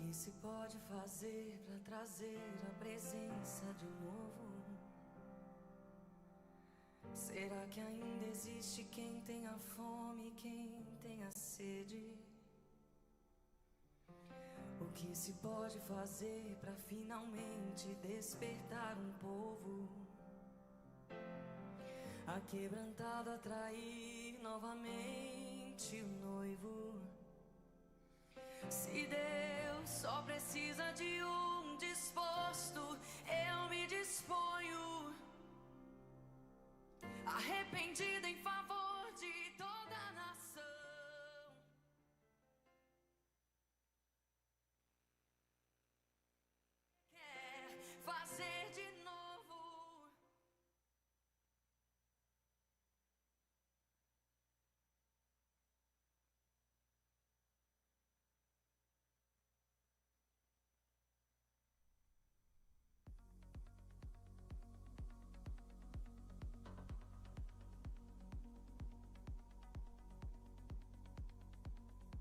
que se pode fazer para trazer a presença de um novo? Será que ainda existe quem tenha fome, quem tenha sede? O que se pode fazer para finalmente despertar um povo aquebrantado, atrair novamente o noivo? Se Deus só precisa de um disposto, eu me disponho, arrependido em favor de toda a nação. Quer fazer de novo?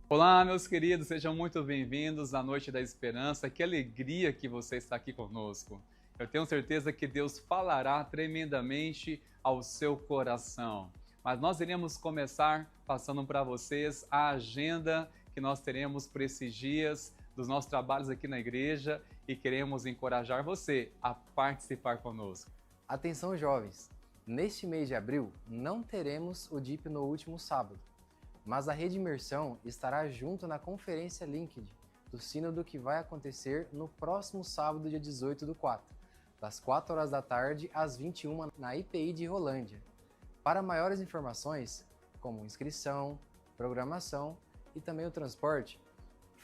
Olá, meus queridos, sejam muito bem-vindos à Noite da Esperança. Que alegria que você está aqui conosco. Eu tenho certeza que Deus falará tremendamente ao seu coração. Mas nós iremos começar passando para vocês a agenda que nós teremos por esses dias dos nossos trabalhos aqui na igreja e queremos encorajar você a participar conosco. Atenção, jovens! Neste mês de abril, não teremos o DIP no último sábado, mas a Rede Imersão estará junto na Conferência LinkedIn do Sínodo que vai acontecer no próximo sábado, dia 18/4, das 4 horas da tarde às 21 na IPI de Rolândia. Para maiores informações, como inscrição, programação e também o transporte,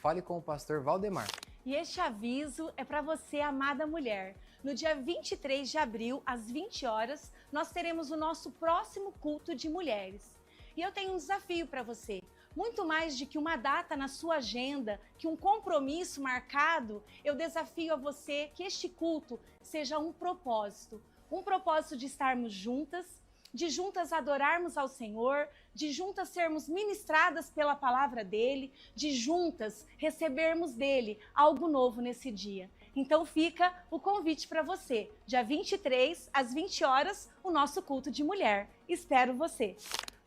fale com o pastor Valdemar. E este aviso é para você, amada mulher. No dia 23 de abril, às 20 horas, nós teremos o nosso próximo culto de mulheres. E eu tenho um desafio para você. Muito mais de que uma data na sua agenda, que um compromisso marcado, eu desafio a você que este culto seja um propósito de estarmos juntas, de juntas adorarmos ao Senhor, de juntas sermos ministradas pela palavra dele, de juntas recebermos dele algo novo nesse dia. Então fica o convite para você, dia 23, às 20 horas, o nosso culto de mulher. Espero você!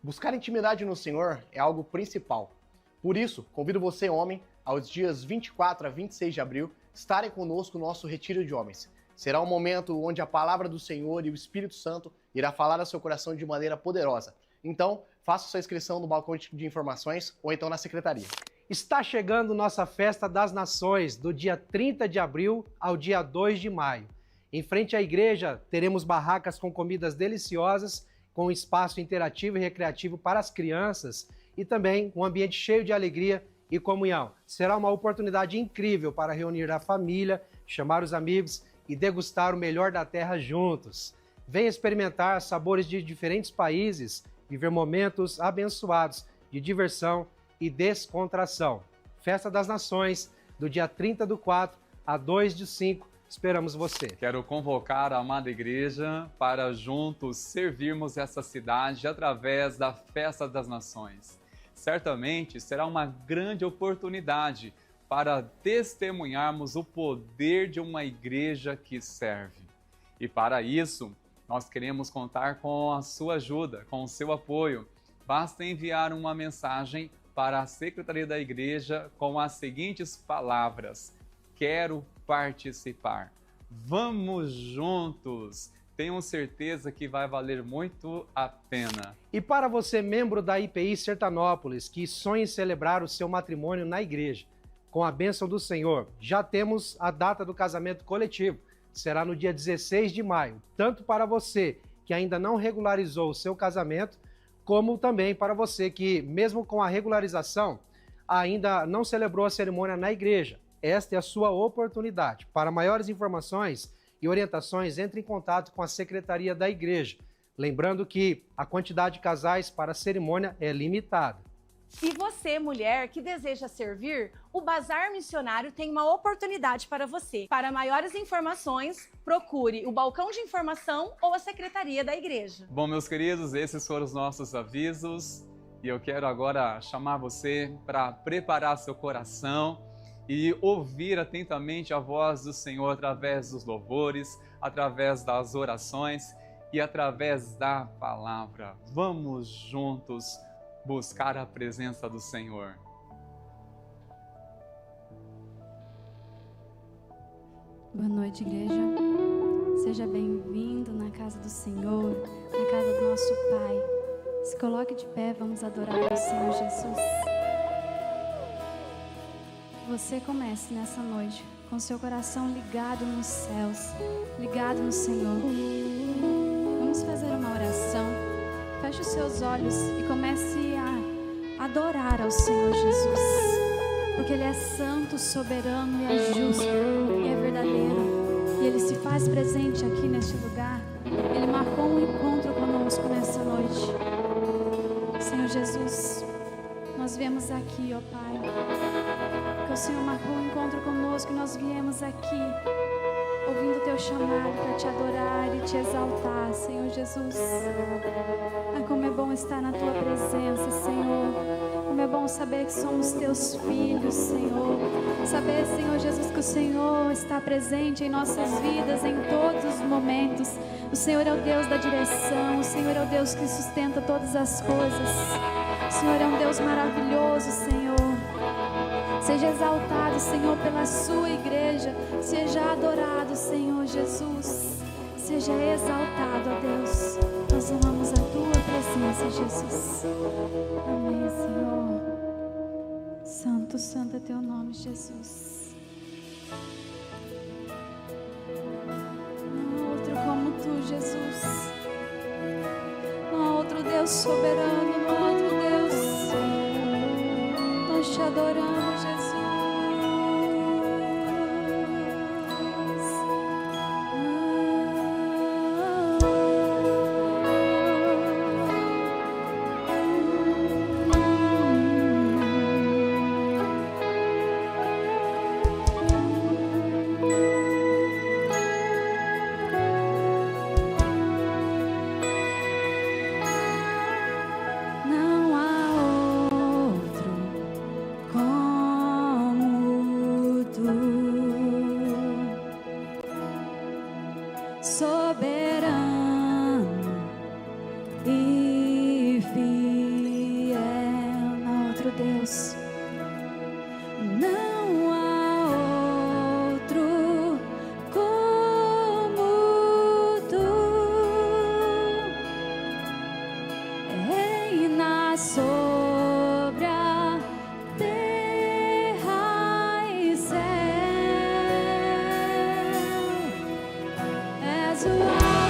Buscar intimidade no Senhor é algo principal. Por isso, convido você, homem, aos dias 24 a 26 de abril, estarem conosco no nosso Retiro de Homens. Será um momento onde a palavra do Senhor e o Espírito Santo irá falar ao seu coração de maneira poderosa. Então, faça sua inscrição no balcão de informações ou então na secretaria. Está chegando nossa Festa das Nações, do dia 30 de abril ao dia 2 de maio. Em frente à igreja, teremos barracas com comidas deliciosas, com espaço interativo e recreativo para as crianças e também um ambiente cheio de alegria e comunhão. Será uma oportunidade incrível para reunir a família, chamar os amigos e degustar o melhor da terra juntos. Venha experimentar sabores de diferentes países, viver momentos abençoados de diversão e descontração. Festa das Nações, do dia 30/4 a 2/5. Esperamos você. Quero convocar a amada igreja para juntos servirmos essa cidade através da Festa das Nações. Certamente será uma grande oportunidade para testemunharmos o poder de uma igreja que serve. E para isso, nós queremos contar com a sua ajuda, com o seu apoio. Basta enviar uma mensagem para a Secretaria da Igreja com as seguintes palavras: quero participar. Vamos juntos! Tenho certeza que vai valer muito a pena. E para você, membro da IPI Sertanópolis, que sonha em celebrar o seu matrimônio na igreja, com a bênção do Senhor, já temos a data do casamento coletivo. Será no dia 16 de maio, tanto para você que ainda não regularizou o seu casamento, como também para você que, mesmo com a regularização, ainda não celebrou a cerimônia na igreja. Esta é a sua oportunidade. Para maiores informações e orientações, entre em contato com a Secretaria da Igreja. Lembrando que a quantidade de casais para a cerimônia é limitada. E você, mulher que deseja servir, o Bazar Missionário tem uma oportunidade para você. Para maiores informações, procure o balcão de informação ou a Secretaria da Igreja. Bom, meus queridos, esses foram os nossos avisos e eu quero agora chamar você para preparar seu coração e ouvir atentamente a voz do Senhor através dos louvores, através das orações e através da palavra. Vamos juntos buscar a presença do Senhor. Boa noite, igreja. Seja bem-vindo na casa do Senhor, na casa do nosso Pai. Se coloque de pé, vamos adorar o Senhor Jesus. Que você comece nessa noite com seu coração ligado nos céus, ligado no Senhor. Vamos fazer uma oração. Feche os seus olhos e comece a adorar ao Senhor Jesus, porque Ele é santo, soberano e é justo e é verdadeiro. E Ele se faz presente aqui neste lugar. Ele marcou um encontro conosco nessa noite. Senhor Jesus, nós viemos aqui, ó Pai, porque o Senhor marcou um encontro conosco e nós viemos aqui ouvindo o Teu chamado para Te adorar e Te exaltar, Senhor Jesus. Como é bom estar na Tua presença, Senhor. Como é bom saber que somos Teus filhos, Senhor. Saber, Senhor Jesus, que o Senhor está presente em nossas vidas em todos os momentos. O Senhor é o Deus da direção. O Senhor é o Deus que sustenta todas as coisas. O Senhor é um Deus maravilhoso, Senhor. Seja exaltado, Senhor, pela sua igreja. Seja adorado, Senhor Jesus. Seja exaltado, ó Deus. Nós amamos a tua presença, Jesus. Amém, Senhor. Santo, santo é teu nome, Jesus. Não há outro como tu, Jesus. Não há outro Deus soberano, não há outro Deus. Nós te adoramos, Jesus. És o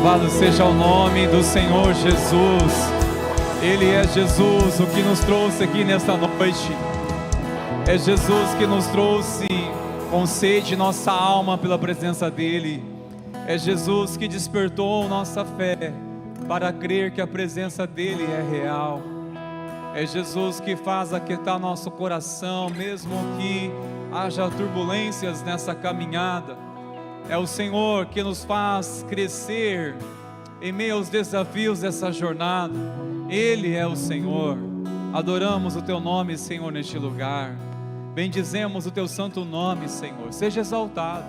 Louvado seja o nome do Senhor Jesus. Ele é Jesus o que nos trouxe aqui nesta noite. É Jesus que nos trouxe com sede nossa alma pela presença dEle. É Jesus que despertou nossa fé para crer que a presença dEle é real. É Jesus que faz aquietar nosso coração, mesmo que haja turbulências nessa caminhada. É o Senhor que nos faz crescer em meio aos desafios dessa jornada. Ele é o Senhor. Adoramos o Teu nome, Senhor, neste lugar. Bendizemos o Teu santo nome, Senhor. Seja exaltado,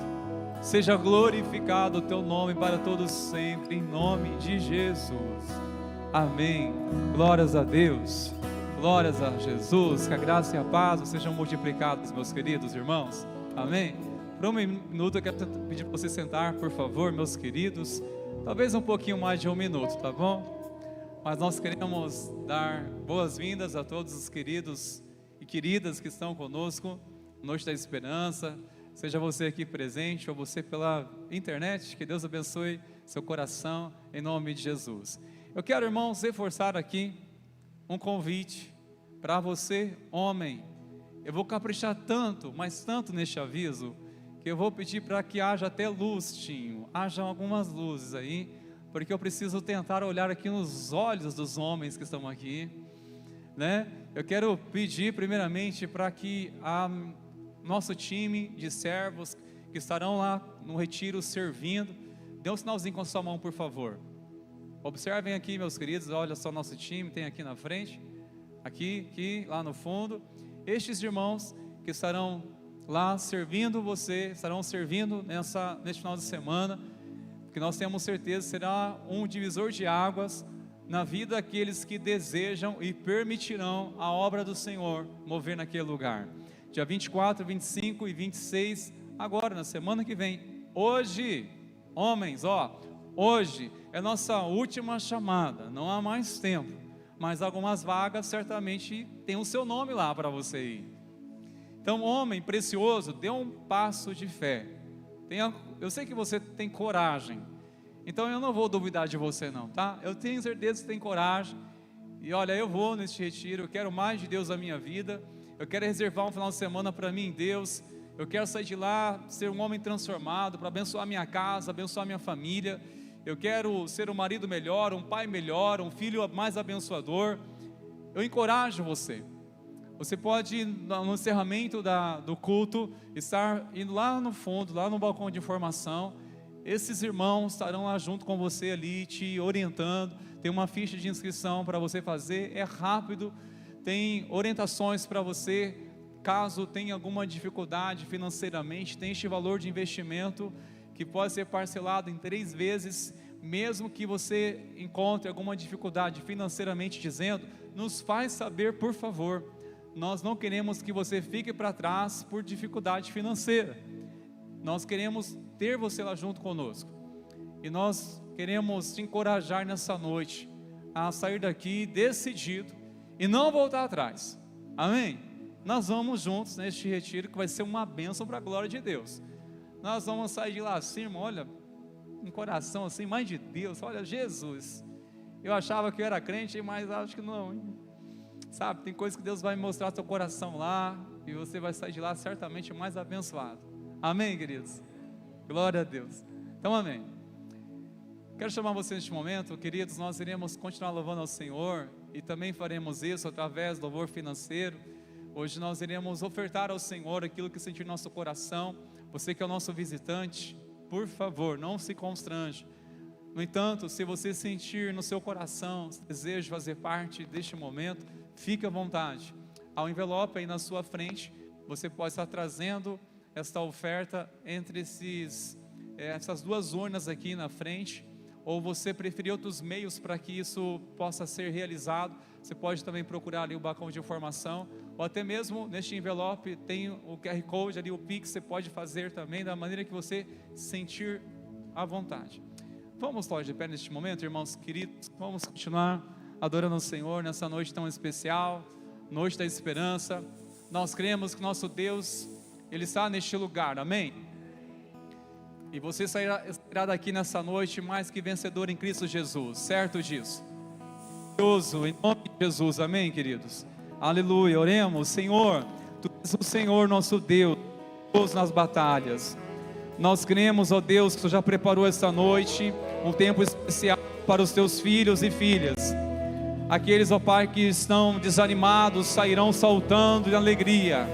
seja glorificado o Teu nome para todos sempre, em nome de Jesus. Amém. Glórias a Deus. Glórias a Jesus. Que a graça e a paz sejam multiplicados, meus queridos irmãos. Amém. Por um minuto eu quero pedir para você sentar, por favor, meus queridos. Talvez um pouquinho mais de um minuto, tá bom? Mas nós queremos dar boas-vindas a todos os queridos e queridas que estão conosco, Noite da Esperança, seja você aqui presente ou você pela internet, que Deus abençoe seu coração, em nome de Jesus. Eu quero, irmãos, reforçar aqui um convite para você, homem. Eu vou caprichar tanto, mas tanto neste aviso, que eu vou pedir para que haja até luz, Tinho, haja algumas luzes aí, porque eu preciso tentar olhar aqui nos olhos dos homens que estão aqui, né? Eu quero pedir primeiramente para que nosso time de servos que estarão lá no retiro servindo, dê um sinalzinho com a sua mão, por favor. Observem aqui, meus queridos, olha só nosso time, tem aqui na frente, aqui, lá no fundo. Estes irmãos que estarão lá servindo você, estarão servindo neste final de semana, que nós temos certeza será um divisor de águas na vida daqueles que desejam e permitirão a obra do Senhor mover naquele lugar. Dia 24, 25 e 26, agora na semana que vem. Hoje, homens, hoje é nossa última chamada, não há mais tempo, mas algumas vagas certamente tem o seu nome lá para você ir. Então, homem precioso, dê um passo de fé. Eu sei que você tem coragem, então eu não vou duvidar de você não, tá? Eu tenho certeza que você tem coragem, e olha, eu vou neste retiro, eu quero mais de Deus na minha vida, eu quero reservar um final de semana para mim em Deus, eu quero sair de lá, ser um homem transformado, para abençoar minha casa, abençoar minha família, eu quero ser um marido melhor, um pai melhor, um filho mais abençoador. Eu encorajo você. Você pode, no encerramento do culto, estar indo lá no fundo, lá no balcão de informação. Esses irmãos estarão lá junto com você ali, te orientando. Tem uma ficha de inscrição para você fazer, é rápido. Tem orientações para você, caso tenha alguma dificuldade financeiramente. Tem este valor de investimento que pode ser parcelado em 3 vezes. Mesmo que você encontre alguma dificuldade financeiramente dizendo, nos faz saber, por favor. Nós não queremos que você fique para trás por dificuldade financeira. Nós queremos ter você lá junto conosco. E nós queremos te encorajar nessa noite a sair daqui decidido e não voltar atrás. Amém? Nós vamos juntos neste retiro que vai ser uma bênção para a glória de Deus. Nós vamos sair de lá assim, irmão, olha, um coração assim, mais de Deus, olha, Jesus. Eu achava que eu era crente, mas acho que não, hein? Sabe, tem coisas que Deus vai mostrar no seu coração lá, e você vai sair de lá certamente mais abençoado. Amém, queridos? Glória a Deus. Então, amém. Quero chamar você neste momento, queridos, nós iremos continuar louvando ao Senhor, e também faremos isso através do louvor financeiro. Hoje nós iremos ofertar ao Senhor aquilo que sentir no nosso coração. Você que é o nosso visitante, por favor, não se constrange. No entanto, se você sentir no seu coração desejo de fazer parte deste momento, fique à vontade. Há um envelope aí na sua frente, você pode estar trazendo esta oferta entre essas 2 urnas aqui na frente, ou você preferir outros meios para que isso possa ser realizado, você pode também procurar ali o balcão de informação, ou até mesmo neste envelope tem o QR Code ali, o Pix, você pode fazer também da maneira que você sentir à vontade. Vamos estar de pé neste momento, irmãos queridos, vamos continuar adorando ao Senhor nessa noite tão especial, noite da esperança. Nós cremos que nosso Deus, Ele está neste lugar, amém? E você sairá daqui nessa noite mais que vencedor em Cristo Jesus, certo disso? Em nome de Jesus, amém, queridos? Aleluia, oremos. Senhor, Tu és o Senhor nosso Deus nas batalhas. Nós cremos, ó Deus, que Tu já preparou esta noite um tempo especial para os Teus filhos e filhas. Aqueles, ó Pai, que estão desanimados sairão saltando de alegria.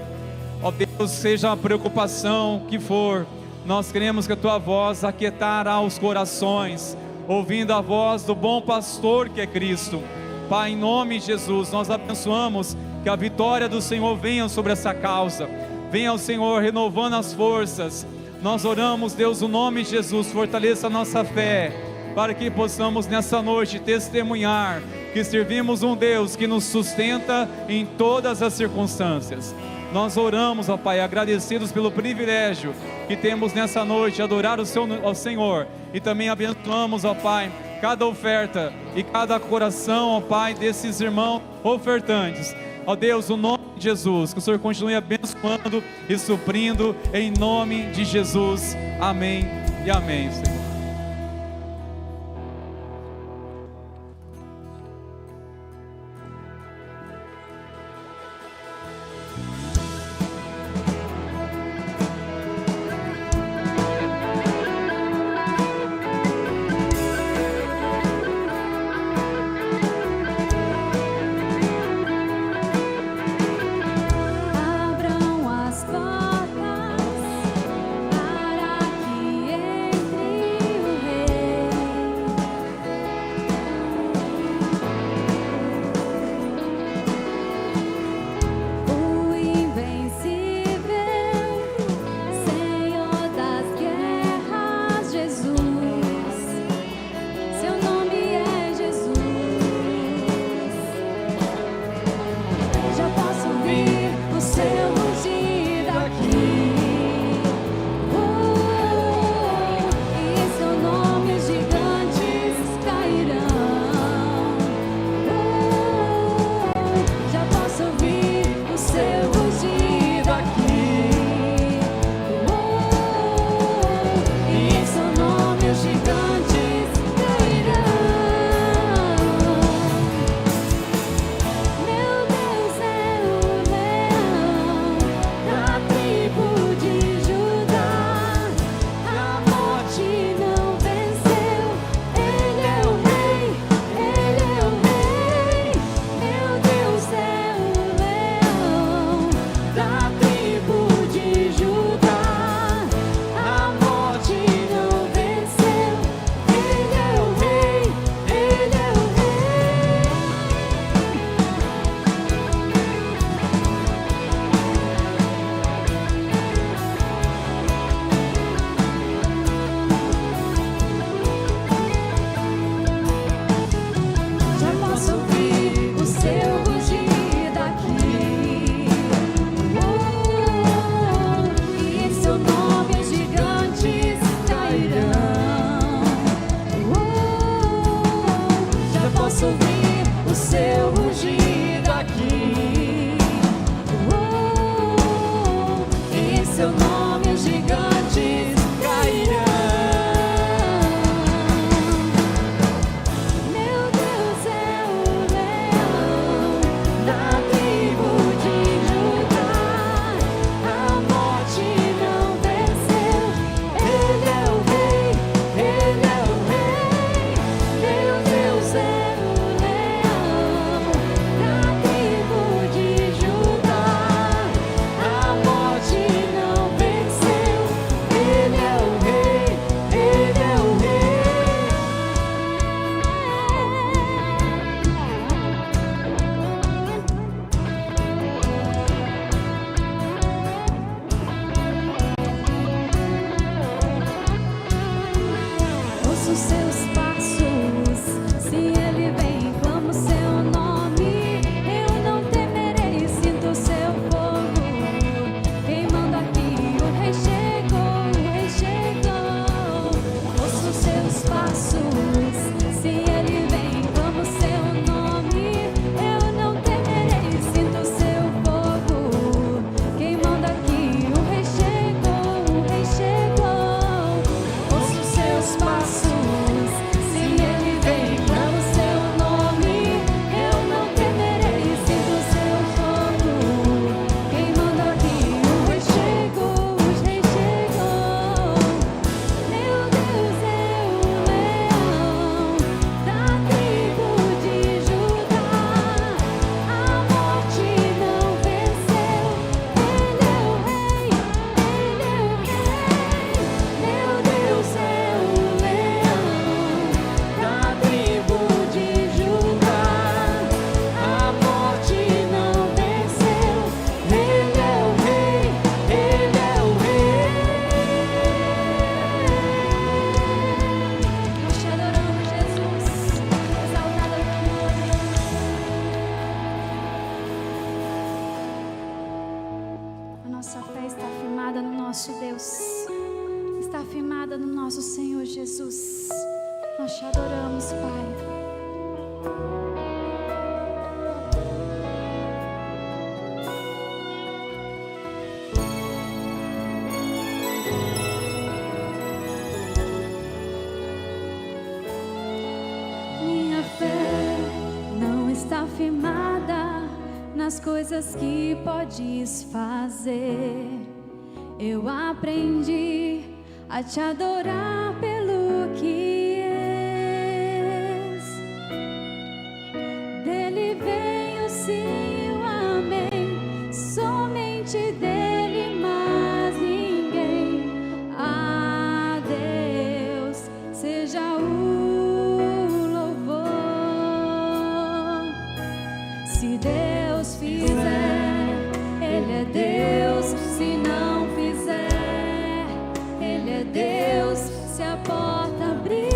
Ó Deus, seja a preocupação que for, nós cremos que a Tua voz aquietará os corações, ouvindo a voz do bom pastor que é Cristo. Pai, em nome de Jesus, nós abençoamos que a vitória do Senhor venha sobre essa causa. Venha o Senhor renovando as forças. Nós oramos, Deus, no nome de Jesus, fortaleça a nossa fé, para que possamos nessa noite testemunhar que servimos um Deus que nos sustenta em todas as circunstâncias. Nós oramos, ó Pai, agradecidos pelo privilégio que temos nessa noite, adorar ao Senhor, e também abençoamos, ó Pai, cada oferta e cada coração, ó Pai, desses irmãos ofertantes. Ó Deus, no nome de Jesus, que o Senhor continue abençoando e suprindo, em nome de Jesus, amém e amém, Senhor. Abram as portas para que entre. meus passos. Se Ele vem em seu nome, eu não temerei. Sinto o seu fogo queimando aqui. O Rei chegou, o Rei chegou. Meu Deus é o leão da tribo de Judá. A morte não venceu. Ele é o Rei, Ele é o Rei. Meu Deus é o leão da tribo de Judá. A morte não venceu. Ele é o Rei, Ele é o Rei. Nós te adoramos, Jesus. Exaltado é o teu nome. A nossa fé está firmada no nosso Deus, está firmada no nosso Senhor Jesus. Nós te adoramos, Pai. Minha fé não está firmada nas coisas que podes fazer. Eu aprendi a te adorar pelo que és. Dele vem o sim, o amém, somente dele, mais ninguém. A Deus seja o louvor. Se Deus fizer, Ele é Deus. Se não fizer, Ele é Deus. Se a porta abrir,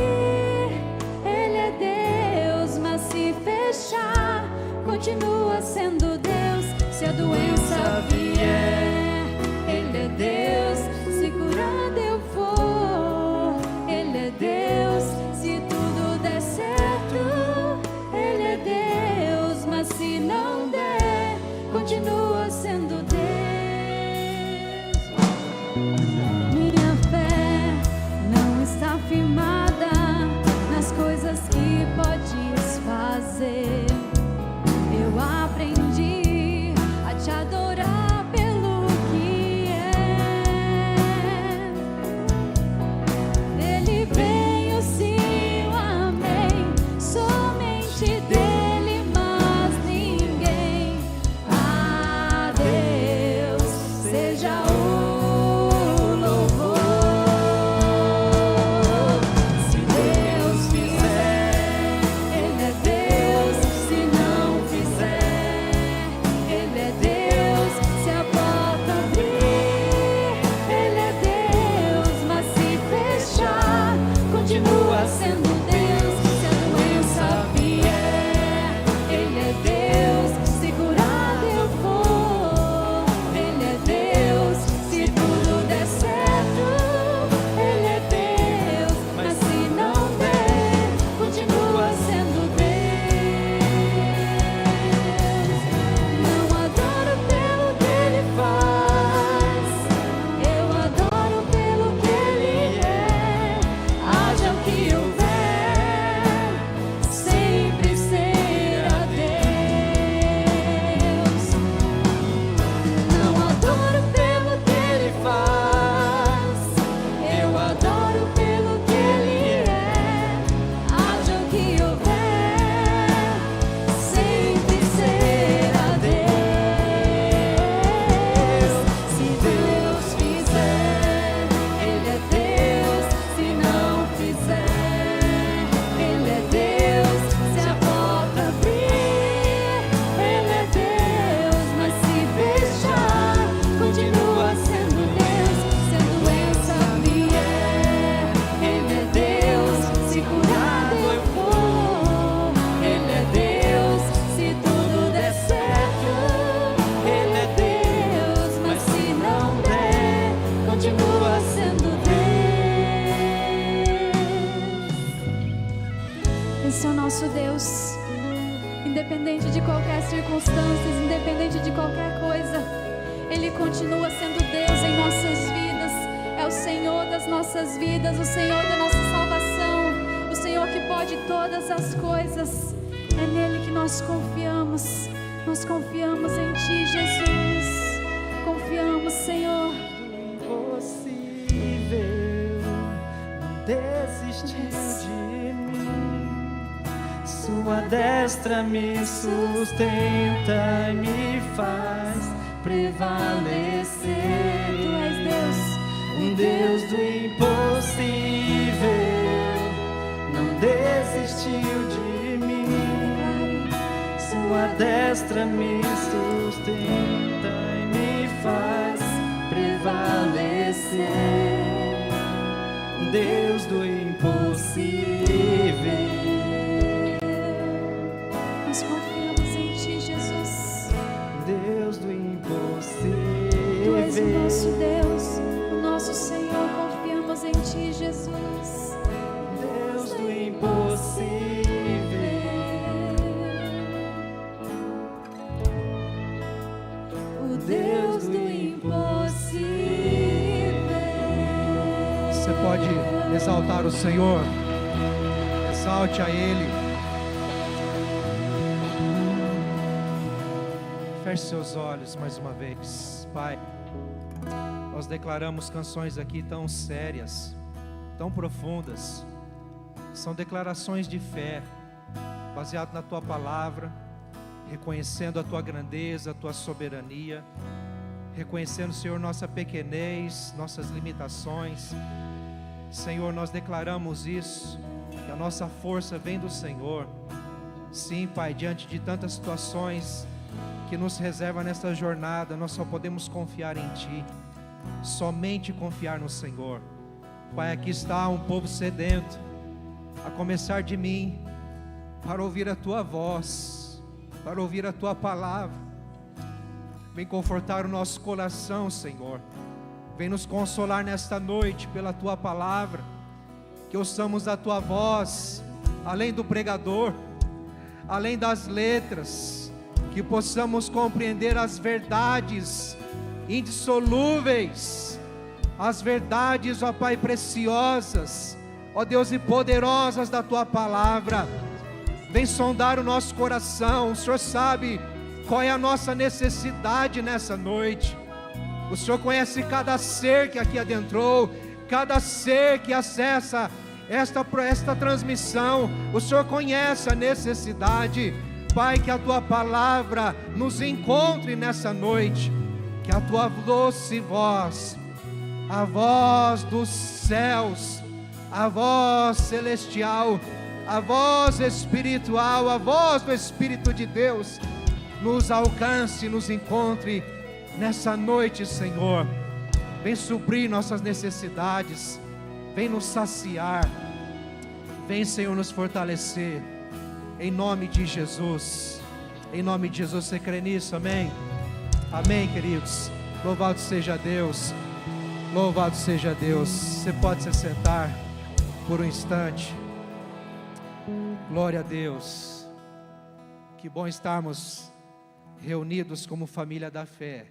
Ele é Deus. Mas se fechar, continua sendo Deus. Se a doença vier, Ele é Deus. Se curado eu for, Ele é Deus. Se tudo der certo, Ele é Deus. Mas se não der, continua sendo Deus. Minha fé não está firmada nas coisas que podes fazer. Eu aprendi a te adorar pelo que é. Dele vem o sim, o amém, somente dele, mas ninguém. A Deus seja o louvor. Se Deus fizer, Ele é Deus. Se não fizer, Ele é Deus. Se a porta abrir, Ele é Deus. Mas se fechar, continua sendo Deus. Se a doença vier, Ele é Deus. Se curado eu for, Ele é Deus. Se tudo der certo, Ele é Deus. Mas se não der, continua sendo Deus. Não adoro pelo que Ele faz, eu adoro pelo que Ele é. Haja o que houver, sempre será Deus. Não adoro pelo que Ele faz, eu adoro pelo que Ele é. Haja o que houver, sempre será Deus. Se Deus fizer, Ele é Deus. Se não fizer, Ele é Deus. Se a porta abrir, Ele é Deus. Mas se fechar, continua sendo Deus. Se a doença vier, Ele é Deus. Se curado eu for, Ele é Deus. Se tudo der certo, Ele é Deus. Mas se não der, continua sendo Deus. Esse é o nosso Deus. Independente de qualquer circunstância, independente de qualquer coisa, Ele continua sendo Deus em nossas vidas. É o Senhor das nossas vidas, o Senhor da nossa salvação. pode todas as coisas. É nele que nós confiamos. Nós confiamos em Ti, Jesus. Confiamos, Senhor. Impossível, não desistiu de mim. Sua destra me sustenta e me faz prevalecer. Tu és Deus. Um Deus do impossível, não desistiu de mim. Sua destra me sustenta e me faz prevalecer. Deus do impossível. Nós confiamos em Ti, Jesus. Deus do impossível. Tu és o nosso Deus, o nosso Senhor. Confiamos em Ti, Jesus. Deus do impossível. O Deus do impossível. Você pode exaltar o Senhor, exalte a Ele. Feche seus olhos mais uma vez. Pai, nós declaramos canções aqui tão sérias, tão profundas. São declarações de fé, baseado na Tua palavra, reconhecendo a Tua grandeza, a Tua soberania, reconhecendo, Senhor, nossa pequenez, nossas limitações. Senhor, nós declaramos isso, que a nossa força vem do Senhor. Sim, Pai, diante de tantas situações que nos reserva nesta jornada, nós só podemos confiar em Ti, somente confiar no Senhor. Pai, aqui está um povo sedento, a começar de mim, para ouvir a Tua voz, para ouvir a Tua palavra. Vem confortar o nosso coração, Senhor. Vem nos consolar nesta noite pela Tua palavra, que ouçamos a Tua voz, além do pregador, além das letras, que possamos compreender as verdades indissolúveis, as verdades, ó Pai, preciosas, ó Deus, e poderosas da Tua palavra. Vem sondar o nosso coração. O Senhor sabe qual é a nossa necessidade nessa noite. O Senhor conhece cada ser que aqui adentrou, cada ser que acessa esta transmissão. O Senhor conhece a necessidade. Pai, que a Tua palavra nos encontre nessa noite, que a Tua doce voz, a voz dos céus, a voz celestial, a voz espiritual, a voz do Espírito de Deus, nos alcance, nos encontre nessa noite, Senhor. Vem suprir nossas necessidades, vem nos saciar, vem, Senhor, nos fortalecer, em nome de Jesus. Em nome de Jesus. Você crê nisso? Amém? Amém, queridos. Louvado seja Deus. Louvado seja Deus. Você pode se sentar por um instante. Glória a Deus. Que bom estarmos reunidos como família da fé,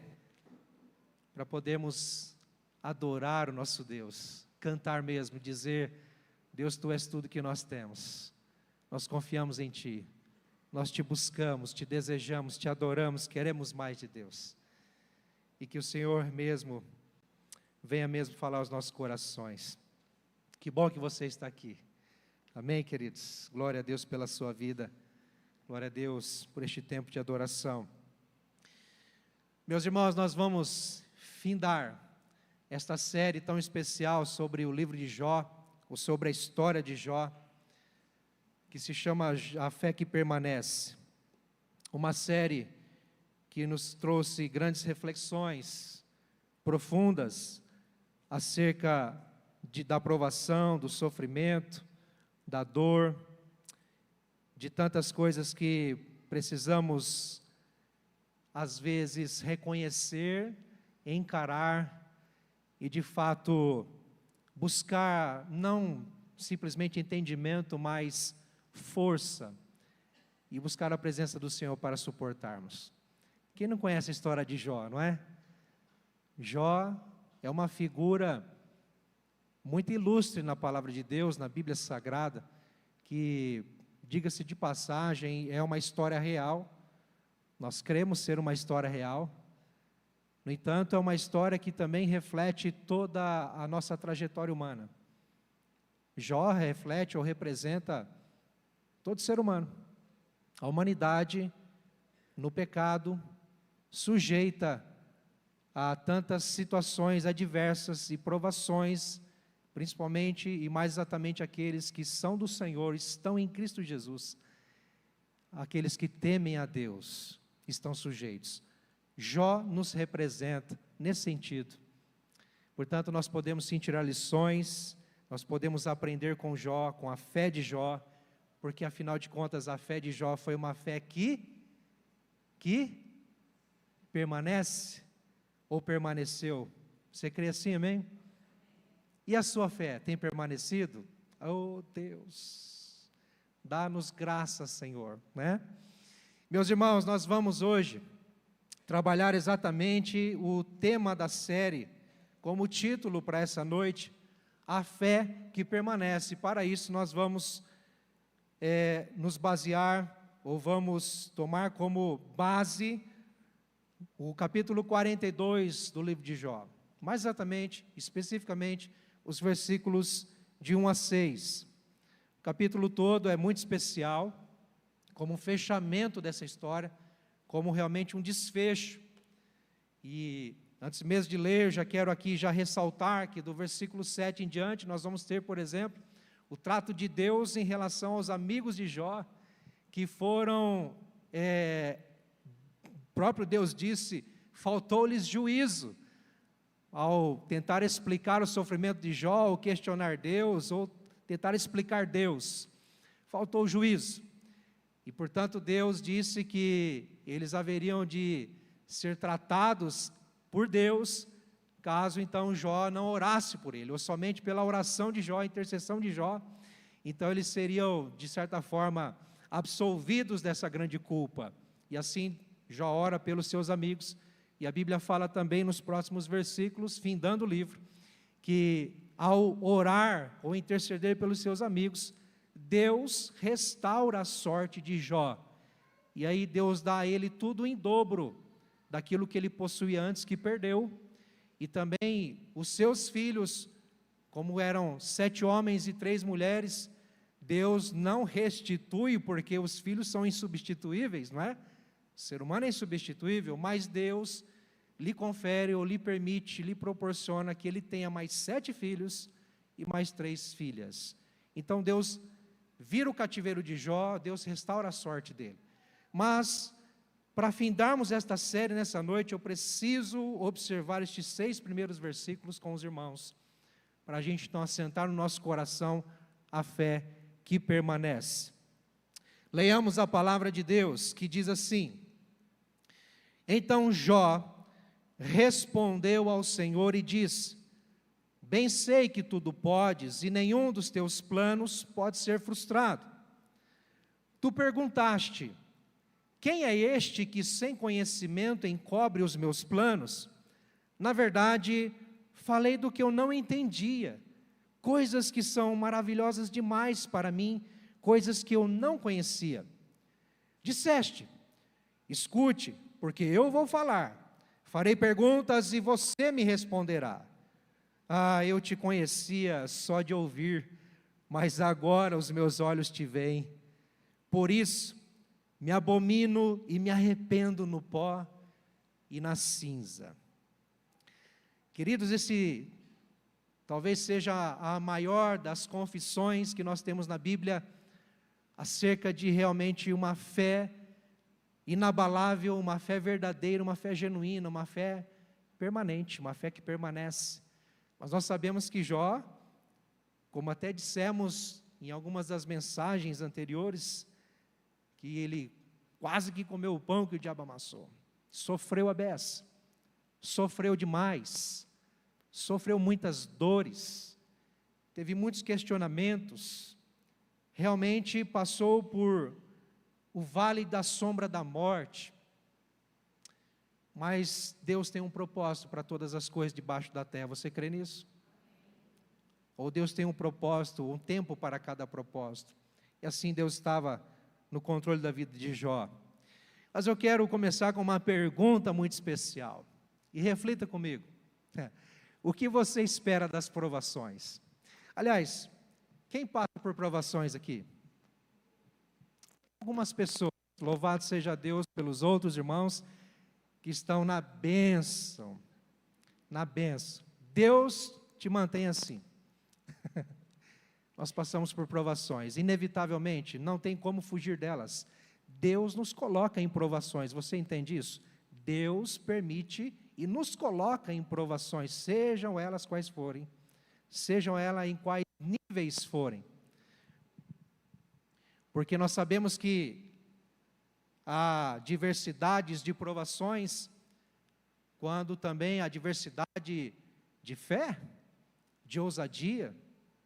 para podermos adorar o nosso Deus, cantar mesmo, dizer: Deus, Tu és tudo que nós temos. Nós confiamos em Ti, nós Te buscamos, Te desejamos, Te adoramos, queremos mais de Deus. E que o Senhor mesmo venha mesmo falar aos nossos corações. Que bom que você está aqui. Amém, queridos? Glória a Deus pela sua vida. Glória a Deus por este tempo de adoração. Meus irmãos, nós vamos findar esta série tão especial sobre o livro de Jó, ou sobre a história de Jó, que se chama A Fé que Permanece. Uma série que nos trouxe grandes reflexões profundas acerca da provação, do sofrimento, da dor, de tantas coisas que precisamos, às vezes, reconhecer, encarar e, de fato, buscar não simplesmente entendimento, mas força, e buscar a presença do Senhor para suportarmos. Quem não conhece a história de Jó, não é? Jó é uma figura muito ilustre na palavra de Deus, na Bíblia Sagrada, que, diga-se de passagem, é uma história real. Nós cremos ser uma história real. No entanto, é uma história que também reflete toda a nossa trajetória humana. Jó reflete ou representa todo ser humano. A humanidade, no pecado, sujeita a tantas situações adversas e provações, principalmente e mais exatamente aqueles que são do Senhor, estão em Cristo Jesus. Aqueles que temem a Deus estão sujeitos. Jó nos representa nesse sentido. Portanto, nós podemos sim tirar lições, nós podemos aprender com Jó, com a fé de Jó, porque afinal de contas a fé de Jó foi uma fé que permanece ou permaneceu. Você crê assim, amém? E a sua fé tem permanecido? Oh Deus, dá-nos graça, Senhor, né? Meus irmãos, nós vamos hoje trabalhar exatamente o tema da série, como título para essa noite, a fé que permanece. Para isso nós vamos nos basear, ou vamos tomar como base, o capítulo 42 do livro de Jó. Mais exatamente, especificamente, os versículos de 1 a 6. O capítulo todo é muito especial, como um fechamento dessa história, como realmente um desfecho. E antes mesmo de ler, já quero aqui já ressaltar que do versículo 7 em diante, nós vamos ter, por exemplo, o trato de Deus em relação aos amigos de Jó, que foram, o próprio Deus disse, faltou-lhes juízo, ao tentar explicar o sofrimento de Jó, ou questionar Deus, ou tentar explicar Deus, faltou juízo. E portanto Deus disse que eles haveriam de ser tratados por Deus, caso então Jó não orasse por ele, ou somente pela oração de Jó, a intercessão de Jó, então eles seriam de certa forma absolvidos dessa grande culpa. E assim Jó ora pelos seus amigos, e a Bíblia fala também nos próximos versículos, findando o livro, que ao orar ou interceder pelos seus amigos, Deus restaura a sorte de Jó. E aí Deus dá a ele tudo em dobro daquilo que ele possuía antes que perdeu. E também os seus filhos, como eram 7 homens e 3 mulheres, Deus não restitui, porque os filhos são insubstituíveis, não é? O ser humano é insubstituível, mas Deus lhe confere ou lhe permite, lhe proporciona que ele tenha mais 7 filhos e mais 3 filhas. Então Deus vira o cativeiro de Jó, Deus restaura a sorte dele. Mas, para findarmos esta série nessa noite, eu preciso observar estes 6 primeiros versículos com os irmãos, para a gente então assentar no nosso coração a fé que permanece. Leiamos a palavra de Deus, que diz assim: Então Jó respondeu ao Senhor e disse: Bem sei que tudo podes, e nenhum dos teus planos pode ser frustrado. Tu perguntaste: Quem é este que sem conhecimento encobre os meus planos? Na verdade, falei do que eu não entendia, coisas que são maravilhosas demais para mim, coisas que eu não conhecia. Disseste: Escute, porque eu vou falar. Farei perguntas e você me responderá. Ah, eu te conhecia só de ouvir, mas agora os meus olhos te veem. Por isso, me abomino e me arrependo no pó e na cinza. Queridos, esse talvez seja a maior das confissões que nós temos na Bíblia, acerca de realmente uma fé inabalável, uma fé verdadeira, uma fé genuína, uma fé permanente, uma fé que permanece. Mas nós sabemos que Jó, como até dissemos em algumas das mensagens anteriores, que ele quase que comeu o pão que o diabo amassou, sofreu a beça, sofreu demais, sofreu muitas dores, teve muitos questionamentos, realmente passou por o vale da sombra da morte, mas Deus tem um propósito para todas as coisas debaixo da terra. Você crê nisso? Ou Deus tem um propósito, um tempo para cada propósito? E assim Deus estava no controle da vida de Jó. Mas eu quero começar com uma pergunta muito especial. E reflita comigo. O que você espera das provações? Aliás, quem passa por provações aqui? Algumas pessoas, louvado seja Deus pelos outros irmãos que estão na bênção. Na bênção. Deus te mantém assim. Nós passamos por provações, inevitavelmente, não tem como fugir delas. Deus nos coloca em provações, você entende isso? Deus permite e nos coloca em provações, sejam elas quais forem, sejam elas em quais níveis forem. Porque nós sabemos que há diversidades de provações, quando também há diversidade de fé, de ousadia,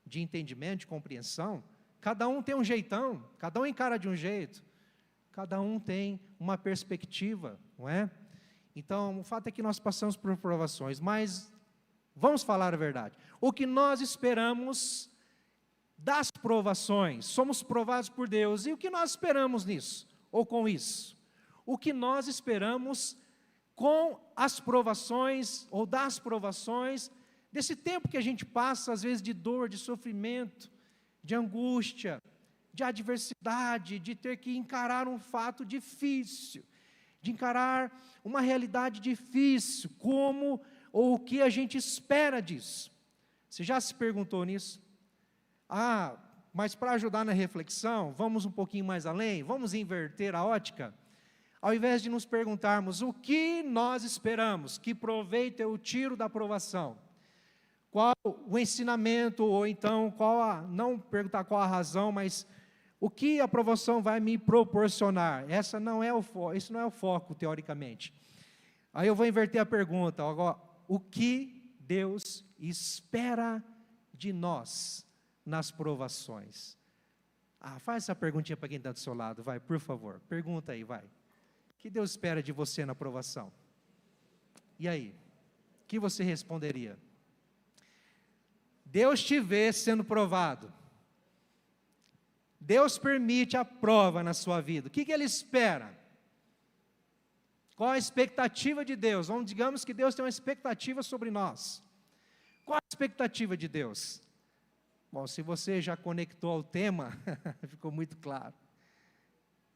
de entendimento, de compreensão. Cada um tem um jeitão, cada um encara de um jeito, cada um tem uma perspectiva, não é? Então, o fato é que nós passamos por provações, mas vamos falar a verdade. O que nós esperamos das provações, somos provados por Deus, e o que nós esperamos nisso, ou com isso? O que nós esperamos com as provações, ou das provações, desse tempo que a gente passa, às vezes, de dor, de sofrimento, de angústia, de adversidade, de ter que encarar um fato difícil, de encarar uma realidade difícil, como ou o que a gente espera disso. Você já se perguntou nisso? Mas para ajudar na reflexão, vamos um pouquinho mais além, vamos inverter a ótica. Ao invés de nos perguntarmos o que nós esperamos, que proveito eu tiro da provação, qual o ensinamento, ou então, não perguntar qual a razão, mas o que a provação vai me proporcionar? Isso não é o foco, teoricamente. Aí eu vou inverter a pergunta, agora, o que Deus espera de nós nas provações? Faz essa perguntinha para quem está do seu lado, vai, por favor, pergunta aí, vai. O que Deus espera de você na provação? E aí? O que você responderia? Deus te vê sendo provado. Deus permite a prova na sua vida. O que Ele espera? Qual a expectativa de Deus? Digamos que Deus tem uma expectativa sobre nós. Qual a expectativa de Deus? Bom, se você já conectou ao tema, ficou muito claro.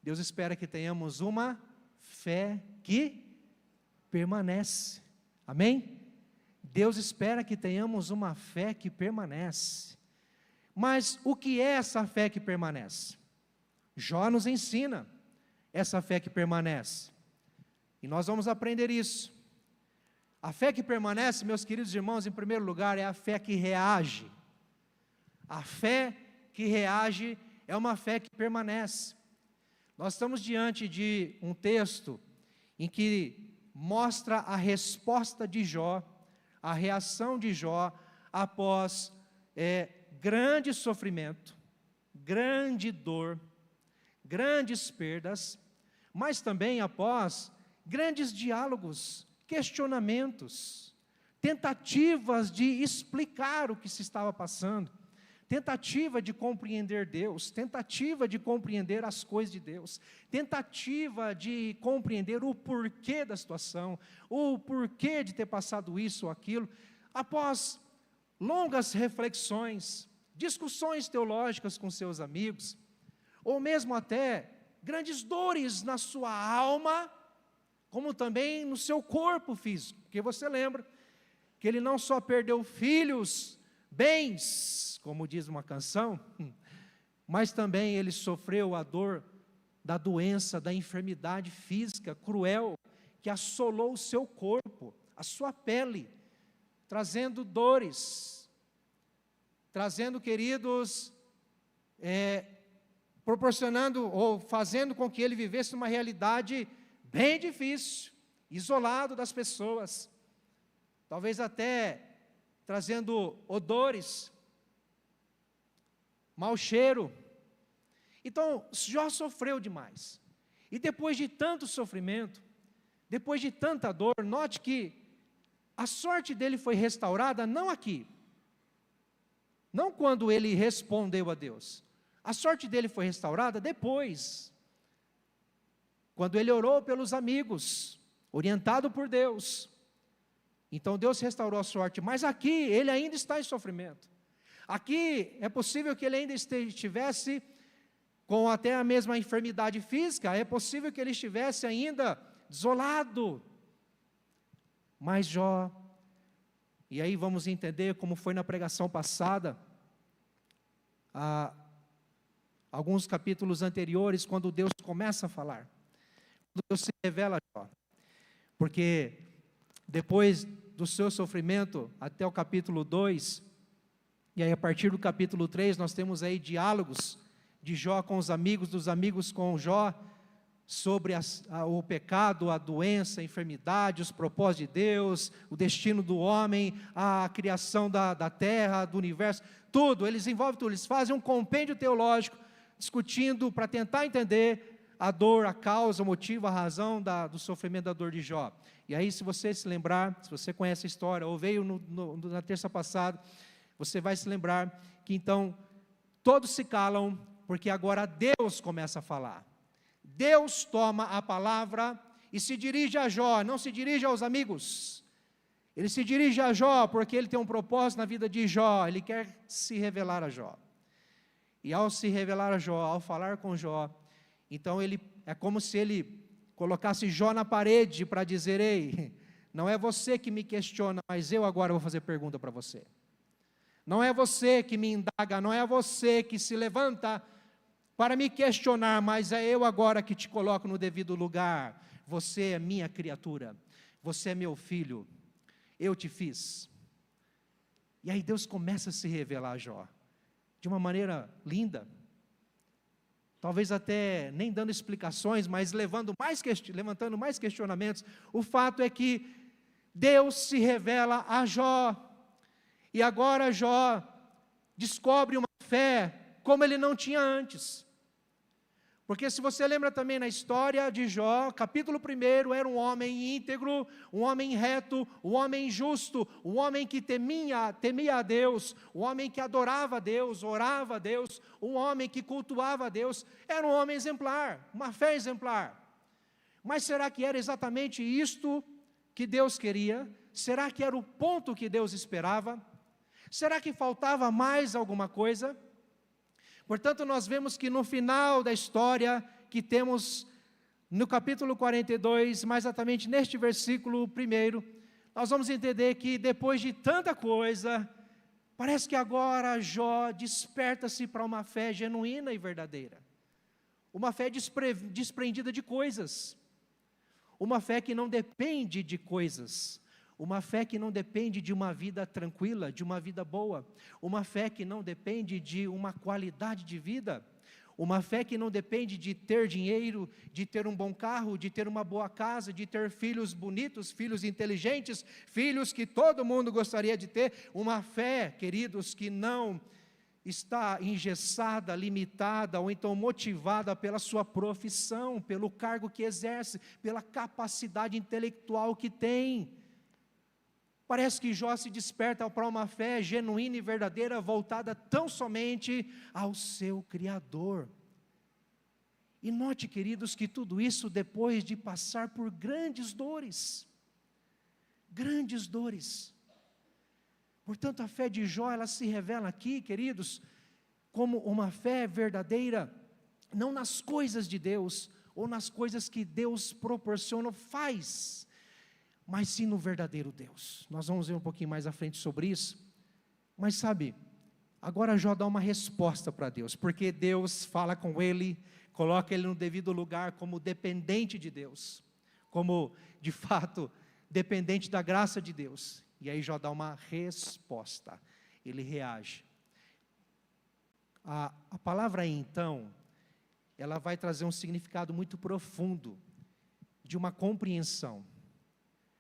Deus espera que tenhamos uma fé que permanece. Amém? Deus espera que tenhamos uma fé que permanece. Mas o que é essa fé que permanece? Jó nos ensina essa fé que permanece. E nós vamos aprender isso. A fé que permanece, meus queridos irmãos, em primeiro lugar, é a fé que reage. A fé que reage é uma fé que permanece. Nós estamos diante de um texto em que mostra a resposta de Jó, a reação de Jó após grande sofrimento, grande dor, grandes perdas, mas também após grandes diálogos, questionamentos, tentativas de explicar o que se estava passando, tentativa de compreender Deus, tentativa de compreender as coisas de Deus, tentativa de compreender o porquê da situação, o porquê de ter passado isso ou aquilo, após longas reflexões, discussões teológicas com seus amigos, ou mesmo até grandes dores na sua alma, como também no seu corpo físico, porque você lembra que ele não só perdeu filhos, bens, como diz uma canção, mas também ele sofreu a dor da doença, da enfermidade física cruel, que assolou o seu corpo, a sua pele, trazendo dores, trazendo, queridos, proporcionando ou fazendo com que ele vivesse uma realidade bem difícil, isolado das pessoas, talvez até trazendo odores, mau cheiro. Então, Jó sofreu demais. E depois de tanto sofrimento, depois de tanta dor, note que a sorte dele foi restaurada não aqui, não quando ele respondeu a Deus. A sorte dele foi restaurada depois, quando ele orou pelos amigos, orientado por Deus. Então Deus restaurou a sorte, mas aqui ele ainda está em sofrimento. Aqui é possível que ele ainda estivesse com até a mesma enfermidade física, é possível que ele estivesse ainda desolado. Mas Jó, e aí vamos entender como foi na pregação passada, alguns capítulos anteriores, quando Deus começa a falar, quando Deus se revela a Jó, porque depois do seu sofrimento, até o capítulo 2, e aí a partir do capítulo 3, nós temos aí diálogos de Jó com os amigos, dos amigos com Jó, sobre o pecado, a doença, a enfermidade, os propósitos de Deus, o destino do homem, a criação da terra, do universo, tudo, eles envolvem tudo, eles fazem um compêndio teológico, discutindo para tentar entender a dor, a causa, o motivo, a razão do sofrimento, da dor de Jó. E aí, se você se lembrar, se você conhece a história, ou veio na terça passada, você vai se lembrar que então, todos se calam, porque agora Deus começa a falar. Deus toma a palavra e se dirige a Jó, não se dirige aos amigos. Ele se dirige a Jó porque ele tem um propósito na vida de Jó, ele quer se revelar a Jó. E ao se revelar a Jó, ao falar com Jó, então é como se ele colocasse Jó na parede para dizer: ei, não é você que me questiona, mas eu agora vou fazer pergunta para você. Não é você que me indaga, não é você que se levanta para me questionar, mas é eu agora que te coloco no devido lugar. Você é minha criatura, você é meu filho, eu te fiz. E aí Deus começa a se revelar a Jó, de uma maneira linda, talvez até nem dando explicações, mas levantando mais questionamentos. O fato é que Deus se revela a Jó, e agora Jó descobre uma fé como ele não tinha antes. Porque se você lembra também na história de Jó, capítulo 1, era um homem íntegro, um homem reto, um homem justo, um homem que temia a Deus, um homem que adorava a Deus, orava a Deus, um homem que cultuava a Deus, era um homem exemplar, uma fé exemplar. Mas será que era exatamente isto que Deus queria? Será que era o ponto que Deus esperava? Será que faltava mais alguma coisa? Portanto, nós vemos que no final da história, que temos no capítulo 42, mais exatamente neste versículo 1, nós vamos entender que depois de tanta coisa, parece que agora Jó desperta-se para uma fé genuína e verdadeira. Uma fé desprendida de coisas. Uma fé que não depende de coisas. Uma fé que não depende de uma vida tranquila, de uma vida boa. Uma fé que não depende de uma qualidade de vida. Uma fé que não depende de ter dinheiro, de ter um bom carro, de ter uma boa casa, de ter filhos bonitos, filhos inteligentes, filhos que todo mundo gostaria de ter. Uma fé, queridos, que não está engessada, limitada ou então motivada pela sua profissão, pelo cargo que exerce, pela capacidade intelectual que tem. Parece que Jó se desperta para uma fé genuína e verdadeira, voltada tão somente ao seu Criador. E note, queridos, que tudo isso depois de passar por grandes dores. Grandes dores. Portanto, a fé de Jó, ela se revela aqui, queridos, como uma fé verdadeira, não nas coisas de Deus, ou nas coisas que Deus proporciona ou faz, mas sim no verdadeiro Deus. Nós vamos ver um pouquinho mais à frente sobre isso. Mas sabe, agora Jó dá uma resposta para Deus, porque Deus fala com ele, coloca ele no devido lugar como dependente de Deus, como, de fato, dependente da graça de Deus. E aí Jó dá uma resposta, ele reage. A palavra então, ela vai trazer um significado muito profundo, de uma compreensão.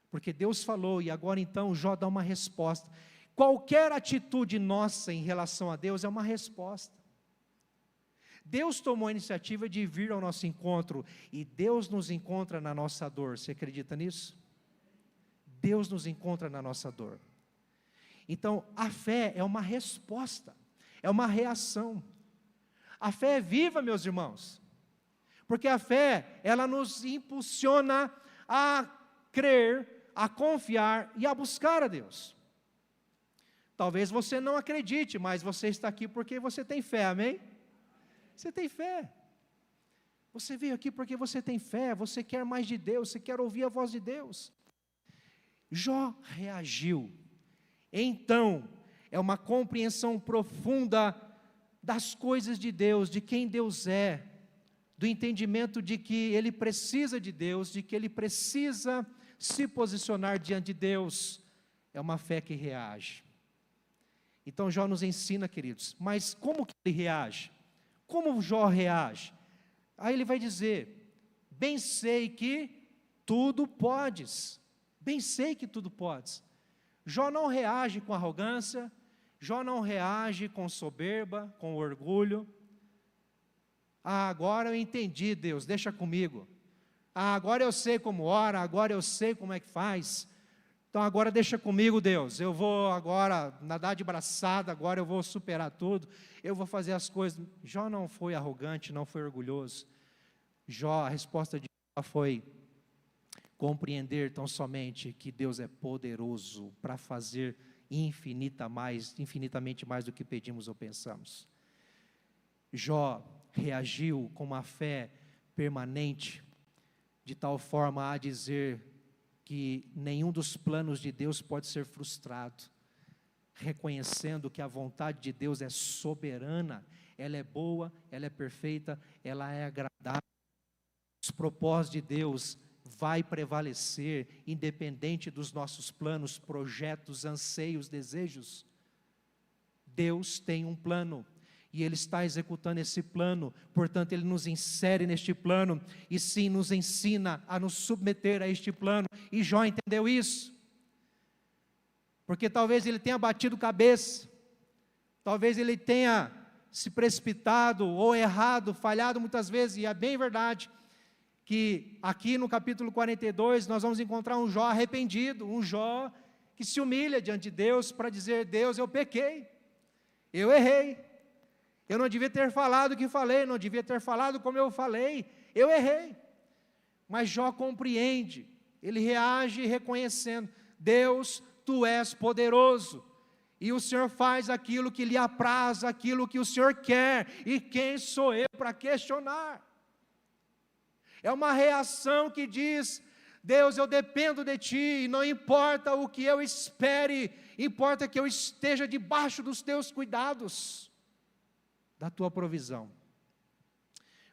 Porque Deus falou e agora então Jó dá uma resposta. Qualquer atitude nossa em relação a Deus é uma resposta. Deus tomou a iniciativa de vir ao nosso encontro e Deus nos encontra na nossa dor. Você acredita nisso? Deus nos encontra na nossa dor. Então, a fé é uma resposta, é uma reação. A fé é viva, meus irmãos. Porque a fé, ela nos impulsiona a crer, a confiar e a buscar a Deus. Talvez você não acredite, mas você está aqui porque você tem fé, amém? Você tem fé. Você veio aqui porque você tem fé, você quer mais de Deus, você quer ouvir a voz de Deus. Jó reagiu. Então, é uma compreensão profunda das coisas de Deus, de quem Deus é, do entendimento de que ele precisa de Deus, de que ele precisa se posicionar diante de Deus. É uma fé que reage. Então Jó nos ensina, queridos, mas como que ele reage? Como Jó reage? Aí ele vai dizer, bem sei que tudo podes, bem sei que tudo podes. Jó não reage com arrogância, Jó não reage com soberba, com orgulho. Ah, agora eu entendi, Deus, deixa comigo. Ah, agora eu sei como ora, agora eu sei como é que faz. Então agora deixa comigo, Deus. Eu vou agora nadar de braçada, agora eu vou superar tudo. Eu vou fazer as coisas. Jó não foi arrogante, não foi orgulhoso. Jó, a resposta de Jó foi compreender tão somente que Deus é poderoso para fazer infinitamente mais do que pedimos ou pensamos. Jó reagiu com uma fé permanente, de tal forma a dizer que nenhum dos planos de Deus pode ser frustrado, reconhecendo que a vontade de Deus é soberana, ela é boa, ela é perfeita, ela é agradável. Os propósitos de Deus vai prevalecer, independente dos nossos planos, projetos, anseios, desejos. Deus tem um plano, e Ele está executando esse plano, portanto Ele nos insere neste plano, e sim nos ensina a nos submeter a este plano, e Jó entendeu isso, porque talvez ele tenha batido cabeça, talvez ele tenha se precipitado, ou errado, falhado muitas vezes, e é bem verdade, que aqui no capítulo 42, nós vamos encontrar um Jó arrependido, um Jó que se humilha diante de Deus, para dizer, Deus, eu pequei, eu errei, eu não devia ter falado o que falei, não devia ter falado como eu falei, eu errei. Mas Jó compreende, ele reage reconhecendo, Deus, Tu és poderoso, e o Senhor faz aquilo que lhe apraz, aquilo que o Senhor quer, e quem sou eu para questionar? É uma reação que diz, Deus, eu dependo de Ti, e não importa o que eu espere, importa que eu esteja debaixo dos Teus cuidados, da Tua provisão.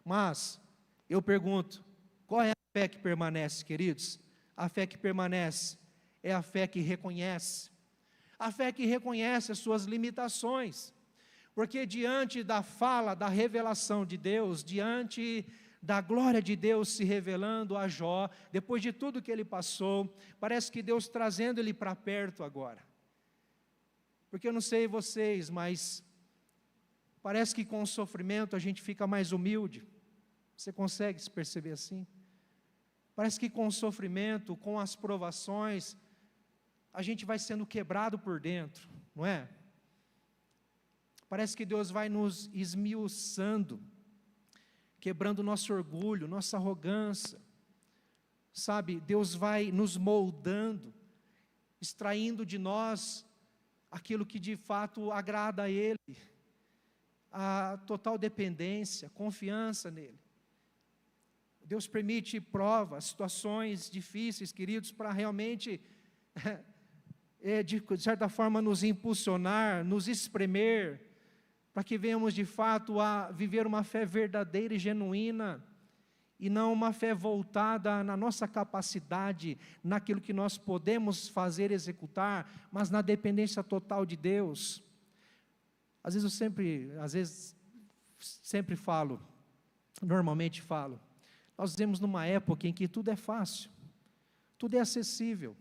Mas, eu pergunto, qual é a fé que permanece, queridos? A fé que permanece é a fé que reconhece, a fé que reconhece as suas limitações, porque diante da fala, da revelação de Deus, diante da glória de Deus se revelando a Jó, depois de tudo que ele passou, parece que Deus trazendo ele para perto agora, porque eu não sei vocês, mas parece que com o sofrimento a gente fica mais humilde, você consegue se perceber assim? Parece que com o sofrimento, com as provações, a gente vai sendo quebrado por dentro, não é? Parece que Deus vai nos esmiuçando, quebrando nosso orgulho, nossa arrogância, sabe? Deus vai nos moldando, extraindo de nós aquilo que de fato agrada a Ele, a total dependência, confiança nele. Deus permite provas, situações difíceis, queridos, para realmente, de certa forma, nos impulsionar, nos espremer, para que venhamos de fato a viver uma fé verdadeira e genuína, e não uma fé voltada na nossa capacidade, naquilo que nós podemos fazer, executar, mas na dependência total de Deus. Às vezes sempre falo, normalmente falo, nós vivemos numa época em que tudo é fácil, tudo é acessível.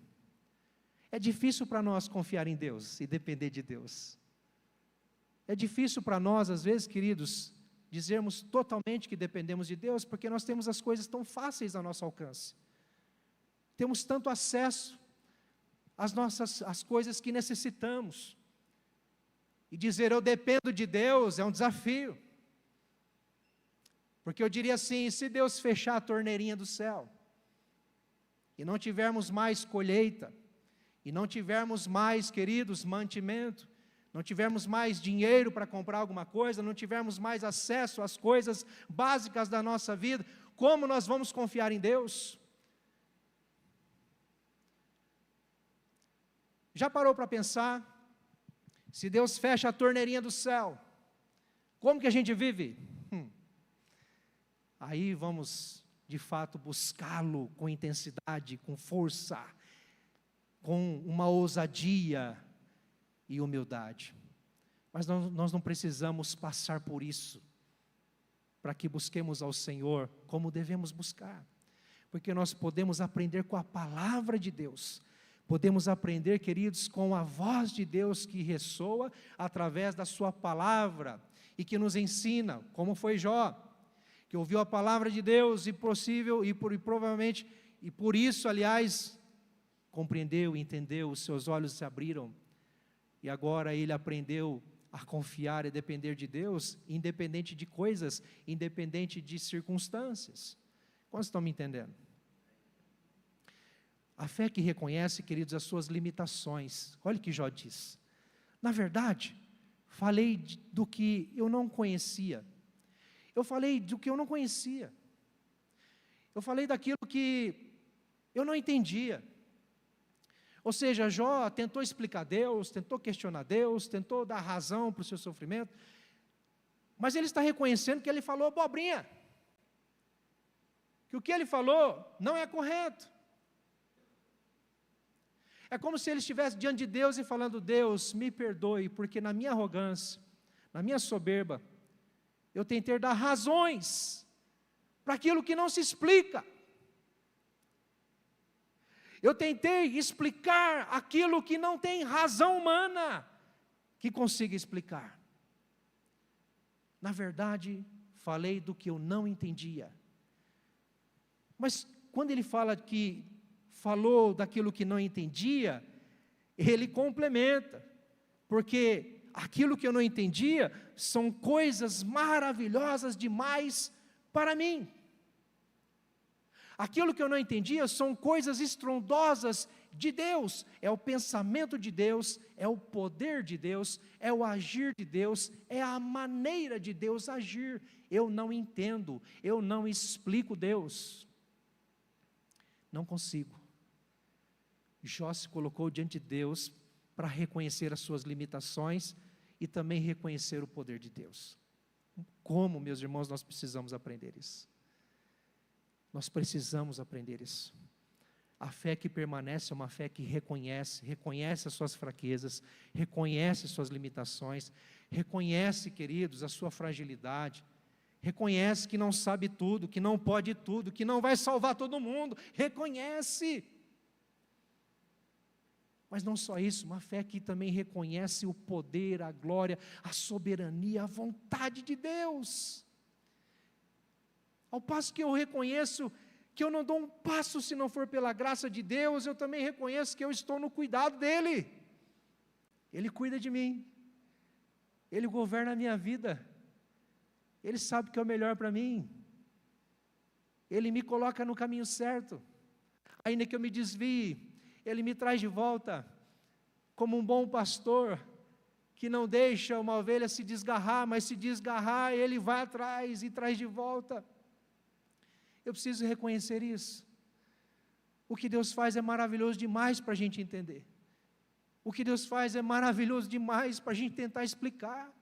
É difícil para nós confiar em Deus e depender de Deus. É difícil para nós, às vezes, queridos, dizermos totalmente que dependemos de Deus, porque nós temos as coisas tão fáceis ao nosso alcance. Temos tanto acesso às coisas que necessitamos. E dizer eu dependo de Deus é um desafio. Porque eu diria assim, se Deus fechar a torneirinha do céu, e não tivermos mais colheita, e não tivermos mais, queridos, mantimento, não tivermos mais dinheiro para comprar alguma coisa, não tivermos mais acesso às coisas básicas da nossa vida, como nós vamos confiar em Deus? Já parou para pensar? Se Deus fecha a torneirinha do céu, como que a gente vive? Aí vamos, de fato, buscá-lo com intensidade, com força, com uma ousadia e humildade. Mas nós não precisamos passar por isso, para que busquemos ao Senhor como devemos buscar. Porque nós podemos aprender com a palavra de Deus. Podemos aprender, queridos, com a voz de Deus que ressoa através da sua palavra e que nos ensina, como foi Jó, que ouviu a palavra de Deus e provavelmente, e por isso, aliás, compreendeu, entendeu, os seus olhos se abriram, e agora ele aprendeu a confiar e depender de Deus, independente de coisas, independente de circunstâncias. Quantos estão me entendendo? A fé que reconhece, queridos, as suas limitações. Olha o que Jó diz. Na verdade, falei do que eu não conhecia. Eu falei do que eu não conhecia. Eu falei daquilo que eu não entendia. Ou seja, Jó tentou explicar Deus, tentou questionar Deus, tentou dar razão para o seu sofrimento, mas ele está reconhecendo que ele falou abobrinha, que o que ele falou não é correto. É como se ele estivesse diante de Deus e falando: Deus, me perdoe, porque na minha arrogância, na minha soberba, eu tentei dar razões para aquilo que não se explica. Eu tentei explicar aquilo que não tem razão humana que consiga explicar. Na verdade, falei do que eu não entendia. Mas quando ele fala que falou daquilo que não entendia, ele complementa, porque aquilo que eu não entendia são coisas maravilhosas demais para mim. Aquilo que eu não entendia são coisas estrondosas de Deus, é o pensamento de Deus, é o poder de Deus, é o agir de Deus, é a maneira de Deus agir. Eu não entendo, eu não explico Deus, não consigo. Jó se colocou diante de Deus para reconhecer as suas limitações e também reconhecer o poder de Deus. Como, meus irmãos, nós precisamos aprender isso? Nós precisamos aprender isso. A fé que permanece é uma fé que reconhece as suas fraquezas, reconhece as suas limitações, reconhece, queridos, a sua fragilidade, reconhece que não sabe tudo, que não pode tudo, que não vai salvar todo mundo, reconhece. Mas não só isso, uma fé que também reconhece o poder, a glória, a soberania, a vontade de Deus. Ao passo que eu reconheço que eu não dou um passo se não for pela graça de Deus, eu também reconheço que eu estou no cuidado dEle. Ele cuida de mim, Ele governa a minha vida, Ele sabe o que é o melhor para mim, Ele me coloca no caminho certo, ainda que eu me desvie, Ele me traz de volta, como um bom pastor, que não deixa uma ovelha se desgarrar, mas se desgarrar, Ele vai atrás e traz de volta. Eu preciso reconhecer isso. O que Deus faz é maravilhoso demais para a gente entender. O que Deus faz é maravilhoso demais para a gente tentar explicar.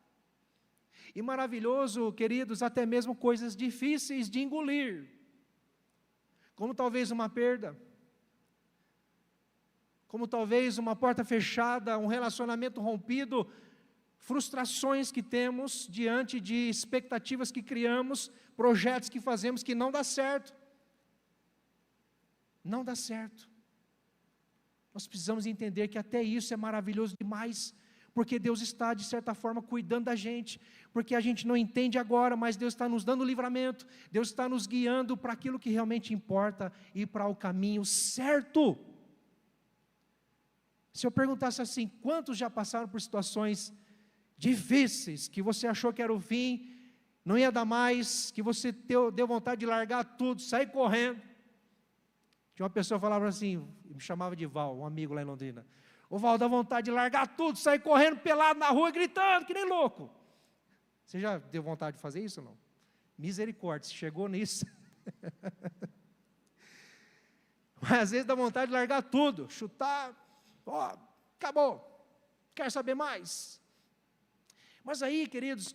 E maravilhoso, queridos, até mesmo coisas difíceis de engolir, como talvez uma perda, como talvez uma porta fechada, um relacionamento rompido, frustrações que temos diante de expectativas que criamos, projetos que fazemos que não dá certo. Não dá certo. Nós precisamos entender que até isso é maravilhoso demais, porque Deus está, de certa forma, cuidando da gente, porque a gente não entende agora, mas Deus está nos dando livramento, Deus está nos guiando para aquilo que realmente importa e para o caminho certo. Se eu perguntasse assim, quantos já passaram por situações difíceis, que você achou que era o fim, Não ia dar mais, que você deu vontade de largar tudo, sair correndo. Tinha uma pessoa que falava assim, me chamava de Val, um amigo lá em Londrina. Ô Val, dá vontade de largar tudo, sair correndo pelado na rua, gritando, que nem louco. Você já deu vontade de fazer isso ou não? Misericórdia, você chegou nisso. Mas às vezes dá vontade de largar tudo, chutar, ó, acabou, quer saber mais. Mas aí, queridos,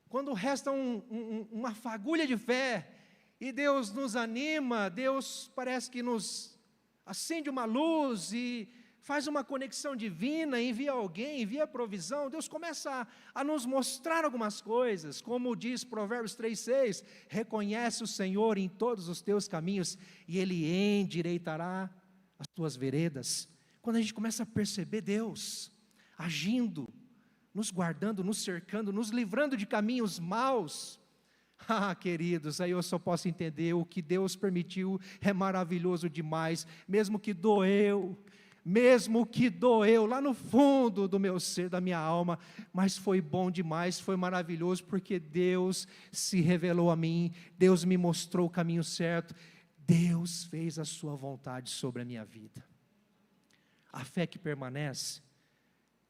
quando resta uma fagulha de fé, e Deus nos anima, Deus parece que nos acende uma luz e faz uma conexão divina, envia alguém, envia provisão, Deus começa a nos mostrar algumas coisas, como diz Provérbios 3,6, reconhece o Senhor em todos os teus caminhos, e Ele endireitará as tuas veredas. Quando a gente começa a perceber Deus agindo, nos guardando, nos cercando, nos livrando de caminhos maus, queridos, aí eu só posso entender, o que Deus permitiu é maravilhoso demais, mesmo que doeu lá no fundo do meu ser, da minha alma, mas foi bom demais, foi maravilhoso, porque Deus se revelou a mim, Deus me mostrou o caminho certo, Deus fez a sua vontade sobre a minha vida. A fé que permanece,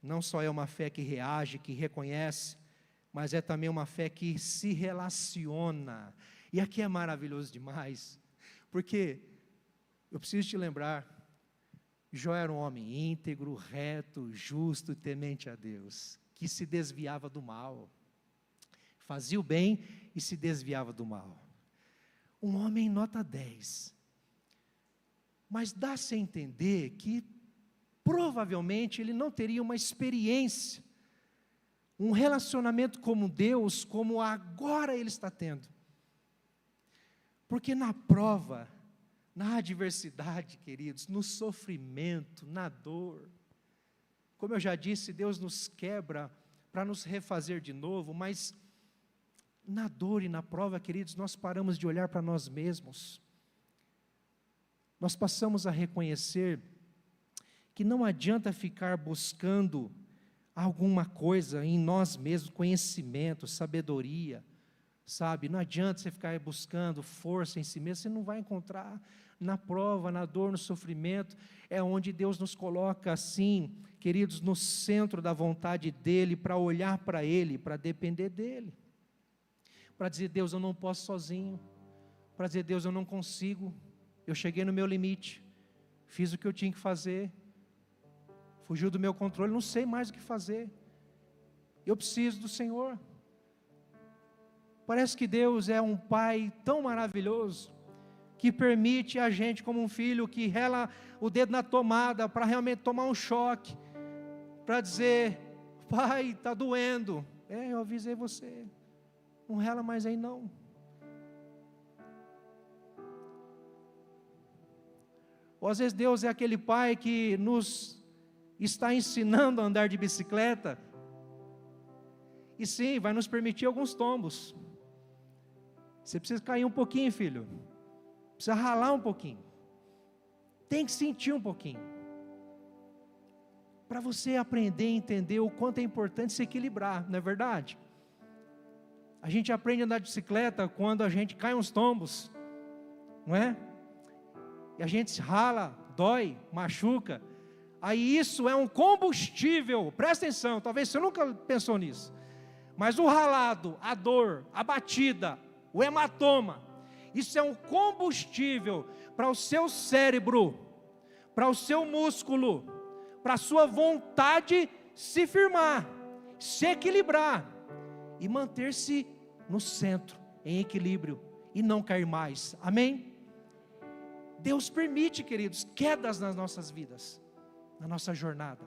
não só é uma fé que reage, que reconhece, mas é também uma fé que se relaciona, e aqui é maravilhoso demais, porque eu preciso te lembrar, Jó era um homem íntegro, reto, justo e temente a Deus, que se desviava do mal, fazia o bem e se desviava do mal. Um homem nota 10, mas dá-se a entender que provavelmente ele não teria uma experiência, um relacionamento com Deus, como agora ele está tendo, porque na prova, na adversidade, queridos, no sofrimento, na dor, como eu já disse, Deus nos quebra para nos refazer de novo, mas na dor e na prova, queridos, nós paramos de olhar para nós mesmos, nós passamos a reconhecer que não adianta ficar buscando alguma coisa em nós mesmos, conhecimento, sabedoria, sabe, não adianta você ficar buscando força em si mesmo, você não vai encontrar. Na prova, na dor, no sofrimento, é onde Deus nos coloca assim, queridos, no centro da vontade dEle, para olhar para Ele, para depender dEle, para dizer, Deus, eu não posso sozinho, para dizer, Deus, eu não consigo, eu cheguei no meu limite, fiz o que eu tinha que fazer, fugiu do meu controle, não sei mais o que fazer, eu preciso do Senhor. Parece que Deus é um Pai tão maravilhoso, que permite a gente, como um filho, que rela o dedo na tomada, para realmente tomar um choque, para dizer, pai, está doendo, eu avisei você, não rela mais aí não. Ou às vezes Deus é aquele pai que nos está ensinando a andar de bicicleta, e sim, vai nos permitir alguns tombos, você precisa cair um pouquinho, filho, precisa ralar um pouquinho, tem que sentir um pouquinho, para você aprender a entender o quanto é importante se equilibrar, não é verdade? A gente aprende a andar de bicicleta quando a gente cai uns tombos, não é? E a gente rala, dói, machuca, aí isso é um combustível, presta atenção, talvez você nunca pensou nisso, mas o ralado, a dor, a batida, o hematoma, isso é um combustível para o seu cérebro, para o seu músculo, para a sua vontade se firmar, se equilibrar e manter-se no centro, em equilíbrio e não cair mais, amém? Deus permite, queridos, quedas nas nossas vidas, na nossa jornada,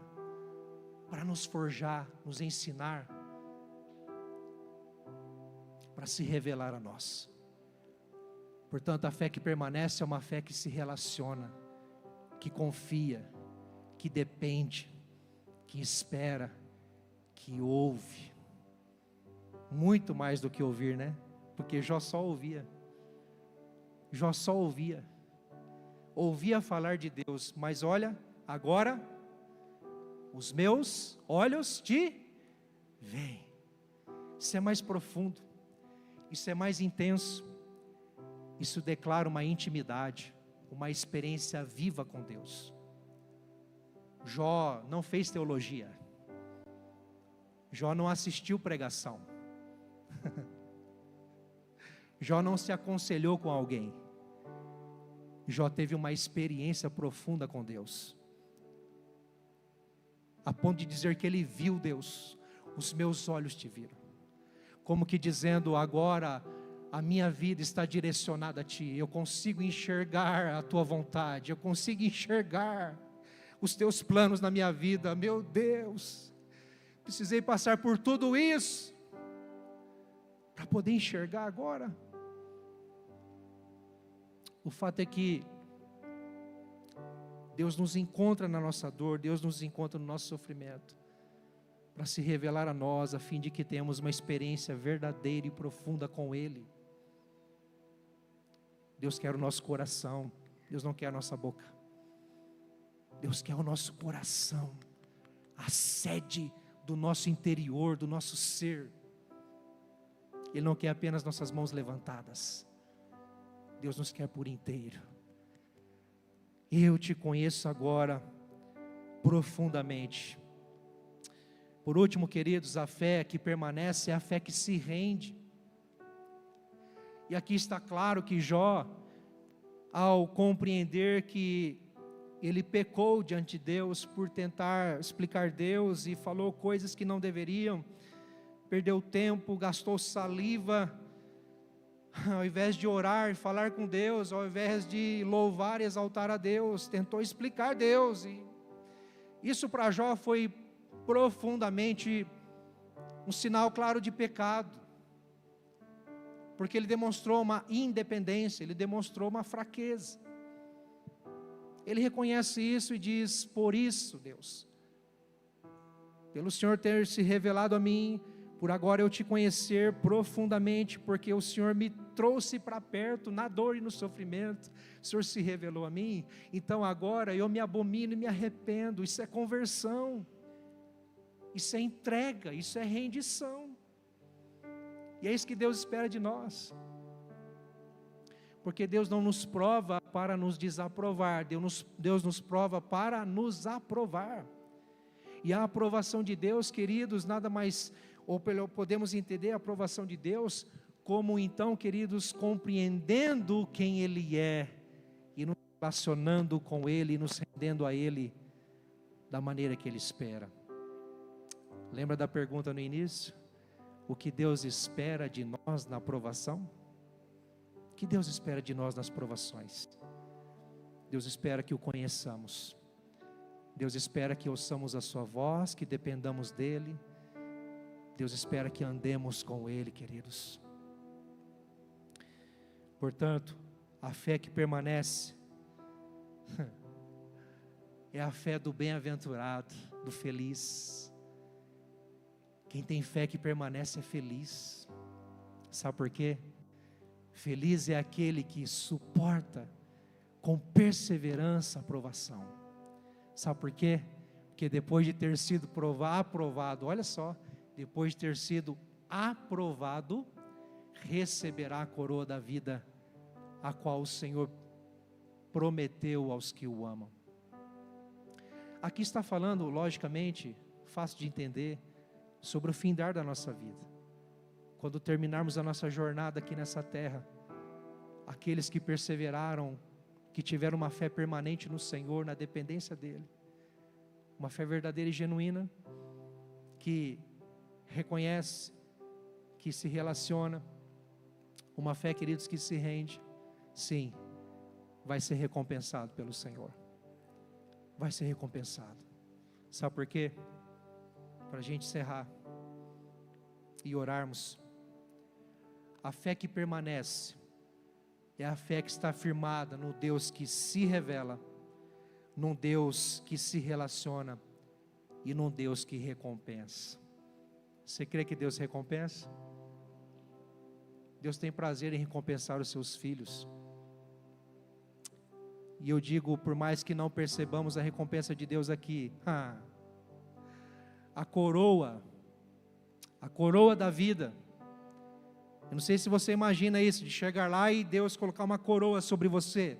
para nos forjar, nos ensinar, para se revelar a nós. Portanto, a fé que permanece é uma fé que se relaciona, que confia, que depende, que espera, que ouve. Muito mais do que ouvir, né? Porque Jó só ouvia. Jó só ouvia. Ouvia falar de Deus, mas olha, agora, os meus olhos te veem. Isso é mais profundo. Isso é mais intenso. Isso declara uma intimidade, uma experiência viva com Deus. Jó não fez teologia. Jó não assistiu pregação. Jó não se aconselhou com alguém. Jó teve uma experiência profunda com Deus, a ponto de dizer que ele viu Deus. Os meus olhos te viram. Como que dizendo, agora a minha vida está direcionada a ti. Eu consigo enxergar a tua vontade. Eu consigo enxergar os teus planos na minha vida. Meu Deus, precisei passar por tudo isso para poder enxergar agora. O fato é que Deus nos encontra na nossa dor, Deus nos encontra no nosso sofrimento, para se revelar a nós, a fim de que tenhamos uma experiência verdadeira e profunda com Ele. Deus quer o nosso coração, Deus não quer a nossa boca. Deus quer o nosso coração, a sede do nosso interior, do nosso ser. Ele não quer apenas nossas mãos levantadas. Deus nos quer por inteiro. Eu te conheço agora profundamente. Por último, queridos, a fé que permanece é a fé que se rende. E aqui está claro que Jó, ao compreender que ele pecou diante de Deus por tentar explicar Deus e falou coisas que não deveriam, perdeu tempo, gastou saliva, ao invés de orar e falar com Deus, ao invés de louvar e exaltar a Deus, tentou explicar Deus. E isso para Jó foi profundamente um sinal claro de pecado, porque ele demonstrou uma independência, ele demonstrou uma fraqueza. Ele reconhece isso e diz, por isso, Deus, pelo Senhor ter se revelado a mim, por agora eu te conhecer profundamente, porque o Senhor me trouxe para perto, na dor e no sofrimento, o Senhor se revelou a mim, então agora eu me abomino e me arrependo. Isso é conversão, isso é entrega, isso é rendição, e é isso que Deus espera de nós, porque Deus não nos prova para nos desaprovar, Deus nos prova para nos aprovar, e a aprovação de Deus, queridos, nada mais, ou podemos entender a aprovação de Deus como então, queridos, compreendendo quem Ele é, e nos relacionando com Ele, e nos rendendo a Ele, da maneira que Ele espera. Lembra da pergunta no início? O que Deus espera de nós na aprovação? O que Deus espera de nós nas provações? Deus espera que o conheçamos. Deus espera que ouçamos a sua voz, que dependamos dEle. Deus espera que andemos com Ele, queridos. Portanto, a fé que permanece é a fé do bem-aventurado, do feliz. Quem tem fé que permanece é feliz. Sabe por quê? Feliz é aquele que suporta com perseverança a provação. Sabe por quê? Porque depois de ter sido aprovado, olha só, depois de ter sido aprovado, receberá a coroa da vida, a qual o Senhor prometeu aos que o amam. Aqui está falando, logicamente, fácil de entender, sobre o findar da nossa vida. Quando terminarmos a nossa jornada aqui nessa terra, aqueles que perseveraram, que tiveram uma fé permanente no Senhor, na dependência dEle, uma fé verdadeira e genuína, que reconhece, que se relaciona, uma fé, queridos, que se rende, sim, vai ser recompensado pelo Senhor, vai ser recompensado. Sabe por quê? Para a gente encerrar e orarmos. A fé que permanece é a fé que está firmada no Deus que se revela, num Deus que se relaciona e num Deus que recompensa. Você crê que Deus recompensa? Deus tem prazer em recompensar os seus filhos. E eu digo, por mais que não percebamos a recompensa de Deus aqui, a coroa da vida, Eu não sei se você imagina isso, de chegar lá e Deus colocar uma coroa sobre você.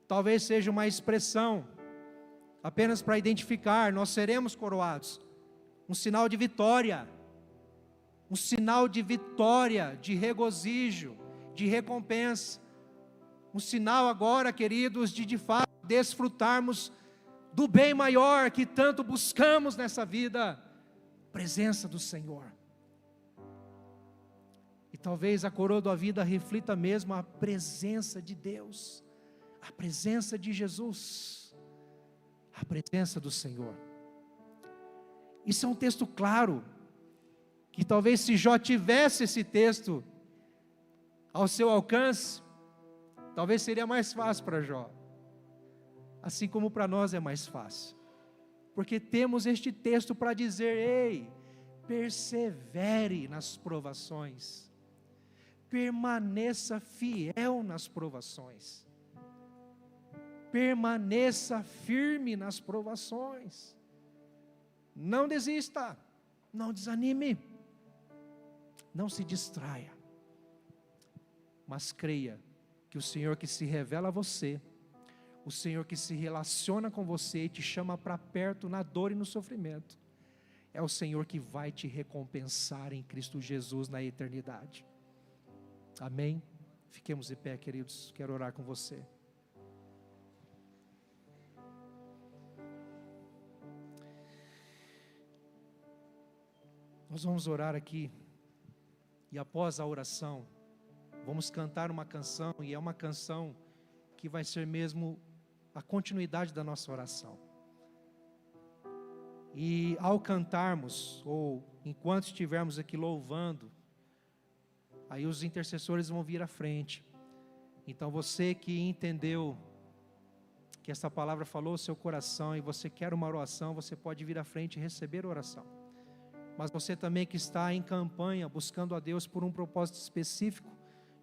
Talvez seja uma expressão, apenas para identificar, nós seremos coroados. Um sinal de vitória. Um sinal de vitória, de regozijo, de recompensa. Um sinal agora, queridos, de fato desfrutarmos do bem maior que tanto buscamos nessa vida, a presença do Senhor. E talvez a coroa da vida reflita mesmo a presença de Deus, a presença de Jesus, a presença do Senhor. Isso é um texto claro, que talvez se Jó tivesse esse texto ao seu alcance, talvez seria mais fácil para Jó, assim como para nós é mais fácil, porque temos este texto para dizer: ei, persevere nas provações, permaneça fiel nas provações, permaneça firme nas provações, não desista, não desanime, não se distraia, mas creia que o Senhor que se revela a você, o Senhor que se relaciona com você e te chama para perto na dor e no sofrimento, é o Senhor que vai te recompensar em Cristo Jesus na eternidade. Amém? Fiquemos de pé, queridos, quero orar com você. Nós vamos orar aqui, e após a oração, vamos cantar uma canção, e é uma canção que vai ser mesmo a continuidade da nossa oração. E ao cantarmos, ou enquanto estivermos aqui louvando, aí os intercessores vão vir à frente. Então você que entendeu que essa palavra falou ao seu coração, e você quer uma oração, você pode vir à frente e receber a oração. Mas você também que está em campanha, buscando a Deus por um propósito específico,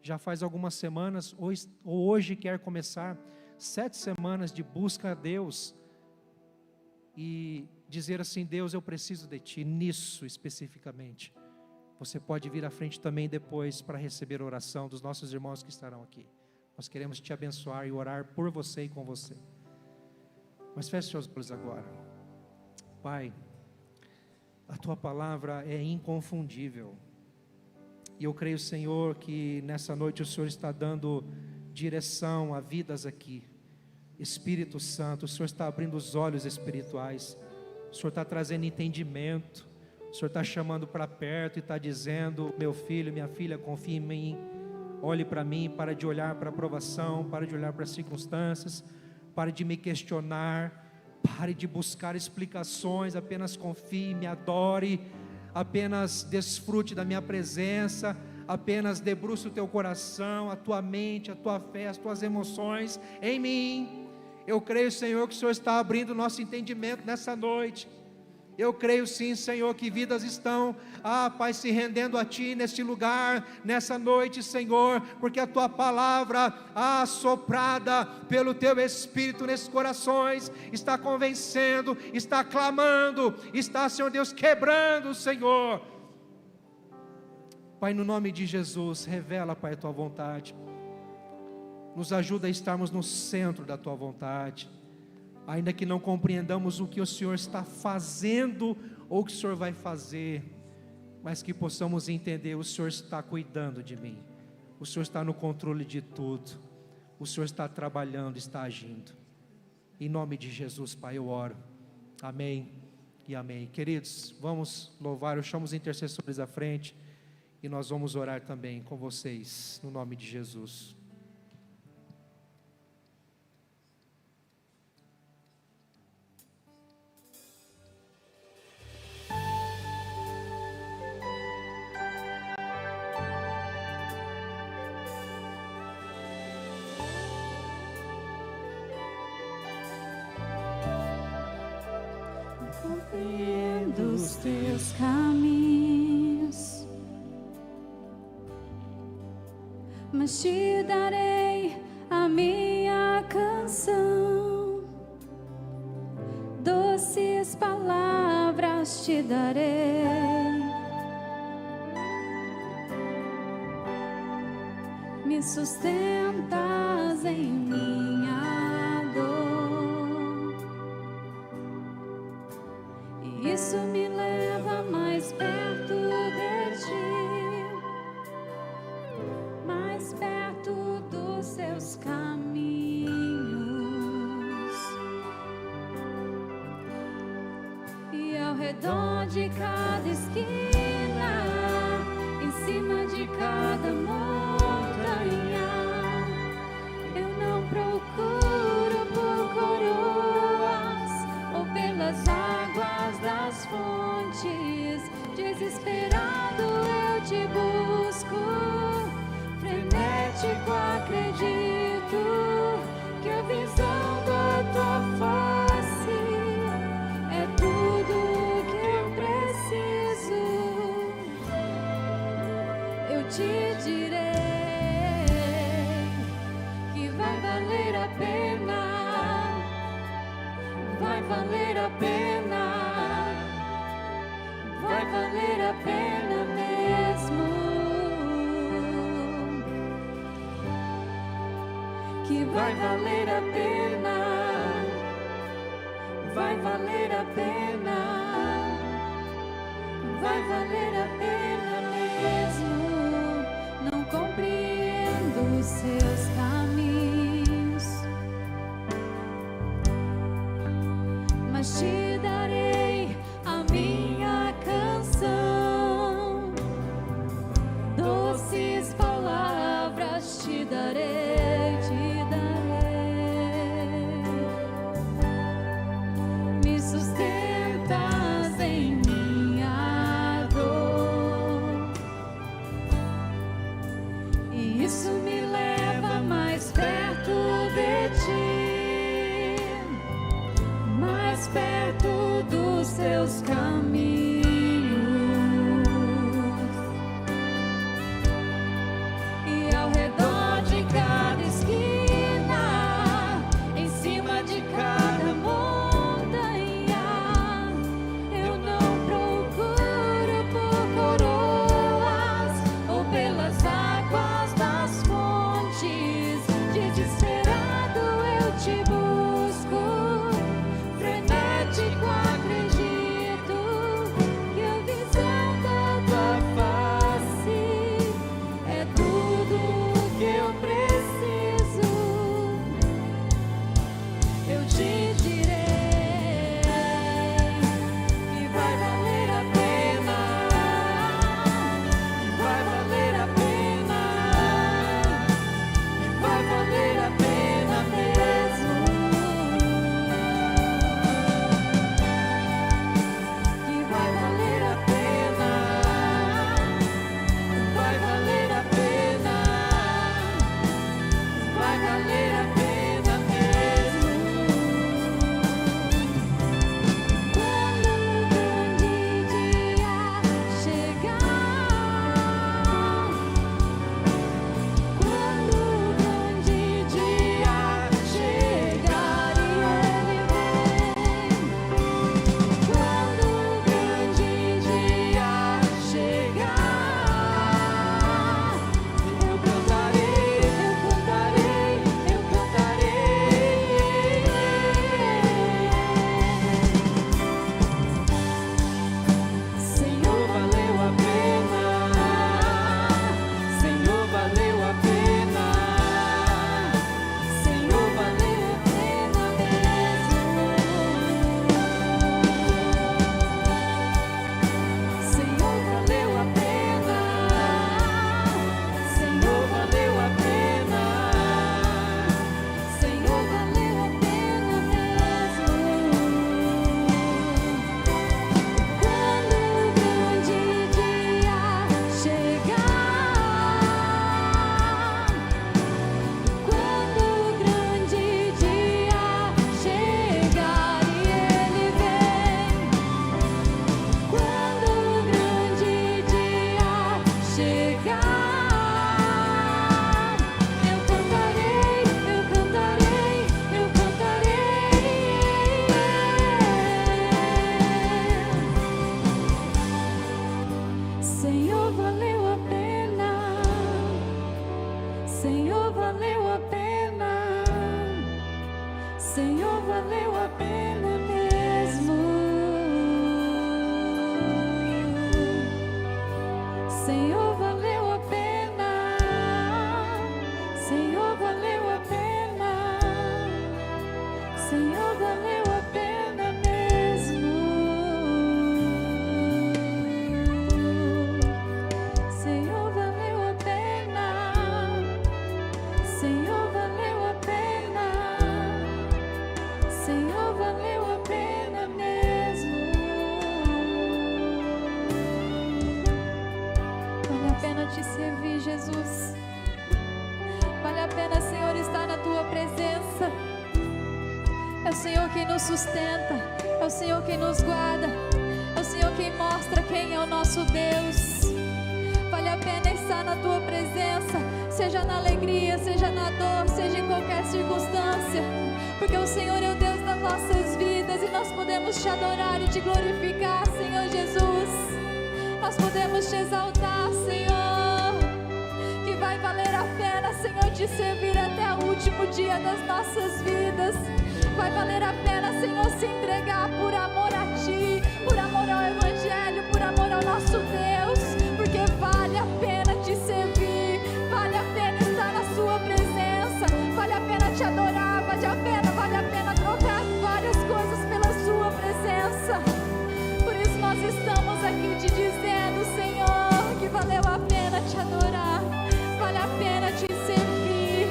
já faz algumas semanas, ou hoje quer começar 7 semanas de busca a Deus, e dizer assim: Deus, eu preciso de Ti, nisso especificamente. Você pode vir à frente também depois para receber a oração dos nossos irmãos que estarão aqui. Nós queremos te abençoar e orar por você e com você. Mas feche seus olhos agora. Pai, a Tua palavra é inconfundível. E eu creio, Senhor, que nessa noite o Senhor está dando direção a vidas aqui. Espírito Santo, o Senhor está abrindo os olhos espirituais. O Senhor está trazendo entendimento. O Senhor está chamando para perto e está dizendo: meu filho, minha filha, confie em mim. Olhe para mim, para de olhar para a provação, para de olhar para as circunstâncias, pare de me questionar, pare de buscar explicações, apenas confie, me adore, apenas desfrute da minha presença, apenas debruce o teu coração, a tua mente, a tua fé, as tuas emoções em mim. Eu creio, Senhor, que o Senhor está abrindo o nosso entendimento nessa noite. Eu creio sim, Senhor, que vidas estão, Pai, se rendendo a Ti neste lugar, nessa noite, Senhor, porque a Tua palavra, soprada pelo Teu Espírito nesses corações, está convencendo, está clamando, está, Senhor Deus, quebrando, Senhor. Pai, no nome de Jesus, revela, Pai, a Tua vontade, nos ajuda a estarmos no centro da Tua vontade, ainda que não compreendamos o que o Senhor está fazendo ou o que o Senhor vai fazer, mas que possamos entender: o Senhor está cuidando de mim, o Senhor está no controle de tudo, o Senhor está trabalhando, está agindo. Em nome de Jesus, Pai, eu oro. Amém e amém. Queridos, vamos louvar, eu chamo os intercessores à frente e nós vamos orar também com vocês, no nome de Jesus. Dos teus caminhos, mas te darei a minha canção, doces palavras te darei, me sustentas em minha dor. E isso me leva mais perto de ti, mais perto dos seus caminhos. E ao redor de cada esquina, em cima de cada montanha, eu não procuro por coroas ou pelas águas das fontes. Desesperado eu te busco, frenético acredito que a visão da tua face é tudo que eu preciso. Eu te direi que vai valer a pena, vai valer a pena, vai valer a pena mesmo. Que vai valer a pena, vai valer a pena, vai valer a pena mesmo. Não compreendo os seus caminhos, mas te darei a minha canção. Doces palavras te darei, te darei. Me sustentas em minha dor, e isso me leva mais perto de ti, mais perto dos seus caminhos. E ao redor de cada esquina, em cima de cada montanha, eu não procuro por coroas ou pelas águas das fontes. quem nos sustenta, é o Senhor quem nos guarda, é o Senhor quem mostra quem é o nosso Deus. Vale a pena estar na tua presença, seja na alegria, seja na dor, seja em qualquer circunstância, porque o Senhor é o Deus das nossas vidas e nós podemos te adorar e te glorificar, Senhor Jesus. Nós podemos te exaltar, Senhor, que vai valer a pena, Senhor, te servir até o último dia das nossas vidas. Vai valer a pena, Senhor, se entregar por amor a Ti, por amor ao Evangelho, por amor ao nosso Deus, porque vale a pena te servir, vale a pena estar na Sua presença, vale a pena te adorar, vale a pena trocar várias coisas pela Sua presença. Por isso nós estamos aqui te dizendo, Senhor, que valeu a pena te adorar, vale a pena te servir,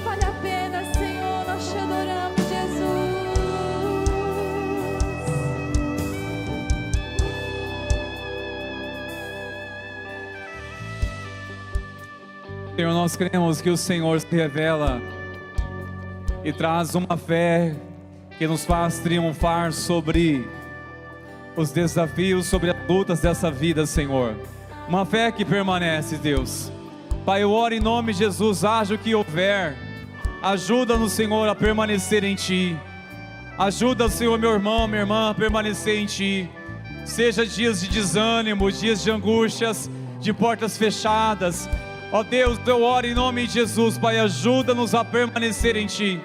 vale a pena, Senhor, nós te adoramos, Jesus. Senhor, nós cremos que o Senhor se revela e traz uma fé que nos faz triunfar sobre os desafios, sobre as lutas dessa vida, Senhor. Uma fé que permanece, Deus. Pai, eu oro em nome de Jesus, haja o que houver, ajuda-nos, Senhor, a permanecer em Ti. Ajuda, Senhor, meu irmão, minha irmã, a permanecer em Ti. Seja dias de desânimo, dias de angústias, de portas fechadas. Ó Deus, eu oro em nome de Jesus, Pai, ajuda-nos a permanecer em Ti.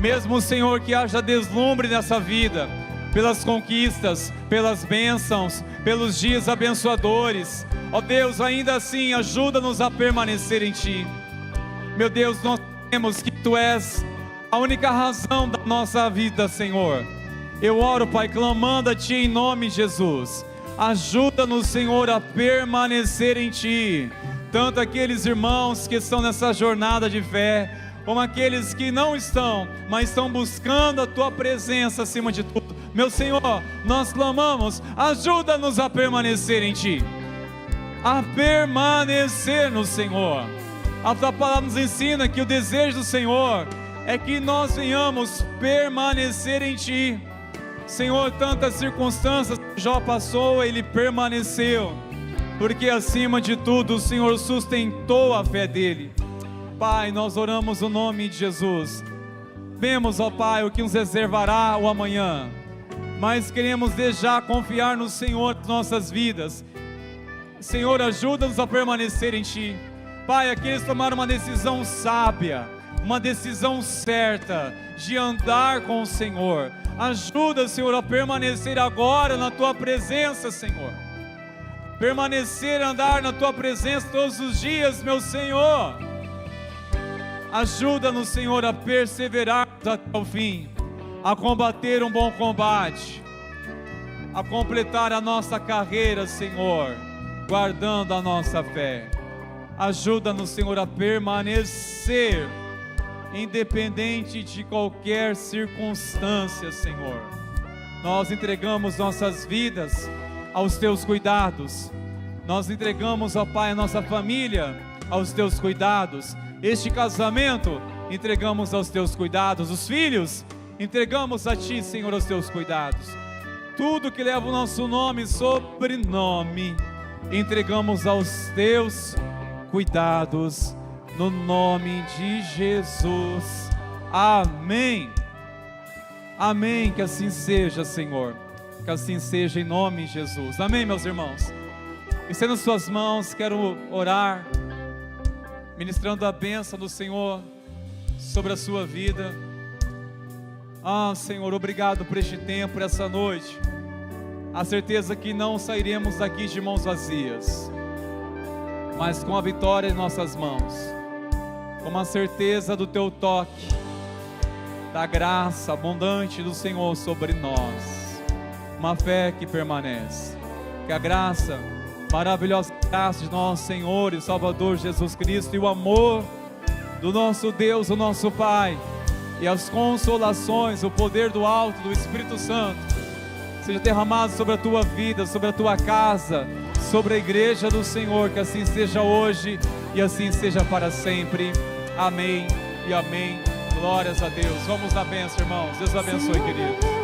Mesmo, Senhor, que haja deslumbre nessa vida, pelas conquistas, pelas bênçãos, pelos dias abençoadores. Ó Deus, ainda assim, ajuda-nos a permanecer em Ti. Meu Deus, nós sabemos que Tu és a única razão da nossa vida, Senhor. Eu oro, Pai, clamando a Ti em nome de Jesus. Ajuda-nos, Senhor, a permanecer em Ti. Tanto aqueles irmãos que estão nessa jornada de fé, como aqueles que não estão, mas estão buscando a Tua presença acima de tudo. Meu Senhor, nós clamamos, ajuda-nos a permanecer em Ti. A permanecer no Senhor. A Tua palavra nos ensina que o desejo do Senhor é que nós venhamos permanecer em Ti. Senhor, tantas circunstâncias que Jó passou, ele permaneceu, porque acima de tudo o Senhor sustentou a fé dele. Pai, nós oramos no nome de Jesus. Vemos, ó Pai, o que nos reservará o amanhã, mas queremos desde já confiar no Senhor em nossas vidas. Senhor, ajuda-nos a permanecer em Ti. Pai, aqueles tomaram uma decisão sábia, uma decisão certa de andar com o Senhor. Ajuda, Senhor, a permanecer agora na Tua presença, Senhor. Permanecer, andar na Tua presença todos os dias, meu Senhor. Ajuda-nos, Senhor, a perseverar até o fim, a combater um bom combate, a completar a nossa carreira, Senhor, guardando a nossa fé. Ajuda-nos, Senhor, a permanecer, independente de qualquer circunstância, Senhor. Nós entregamos nossas vidas aos Teus cuidados. Nós entregamos, ó Pai, a nossa família aos Teus cuidados. Este casamento entregamos aos Teus cuidados. Os filhos entregamos a Ti, Senhor, aos Teus cuidados. Tudo que leva o nosso nome e sobrenome entregamos aos Teus cuidados, no nome de Jesus. Amém. Amém. Que assim seja, Senhor. Que assim seja em nome de Jesus. Amém, meus irmãos. Estendo suas mãos, quero orar, ministrando a bênção do Senhor sobre a sua vida. Ah, Senhor, obrigado por este tempo, por essa noite. A certeza que não sairemos daqui de mãos vazias, mas com a vitória em nossas mãos, com a certeza do Teu toque, da graça abundante do Senhor sobre nós, uma fé que permanece. Que a graça, maravilhosa graça de nosso Senhor e Salvador Jesus Cristo e o amor do nosso Deus, o nosso Pai, e as consolações, o poder do alto, do Espírito Santo, seja derramado sobre a tua vida, sobre a tua casa, sobre a igreja do Senhor. Que assim seja hoje e assim seja para sempre. Amém e amém. Glórias a Deus. Vamos na bênção, irmãos. Deus abençoe, querido.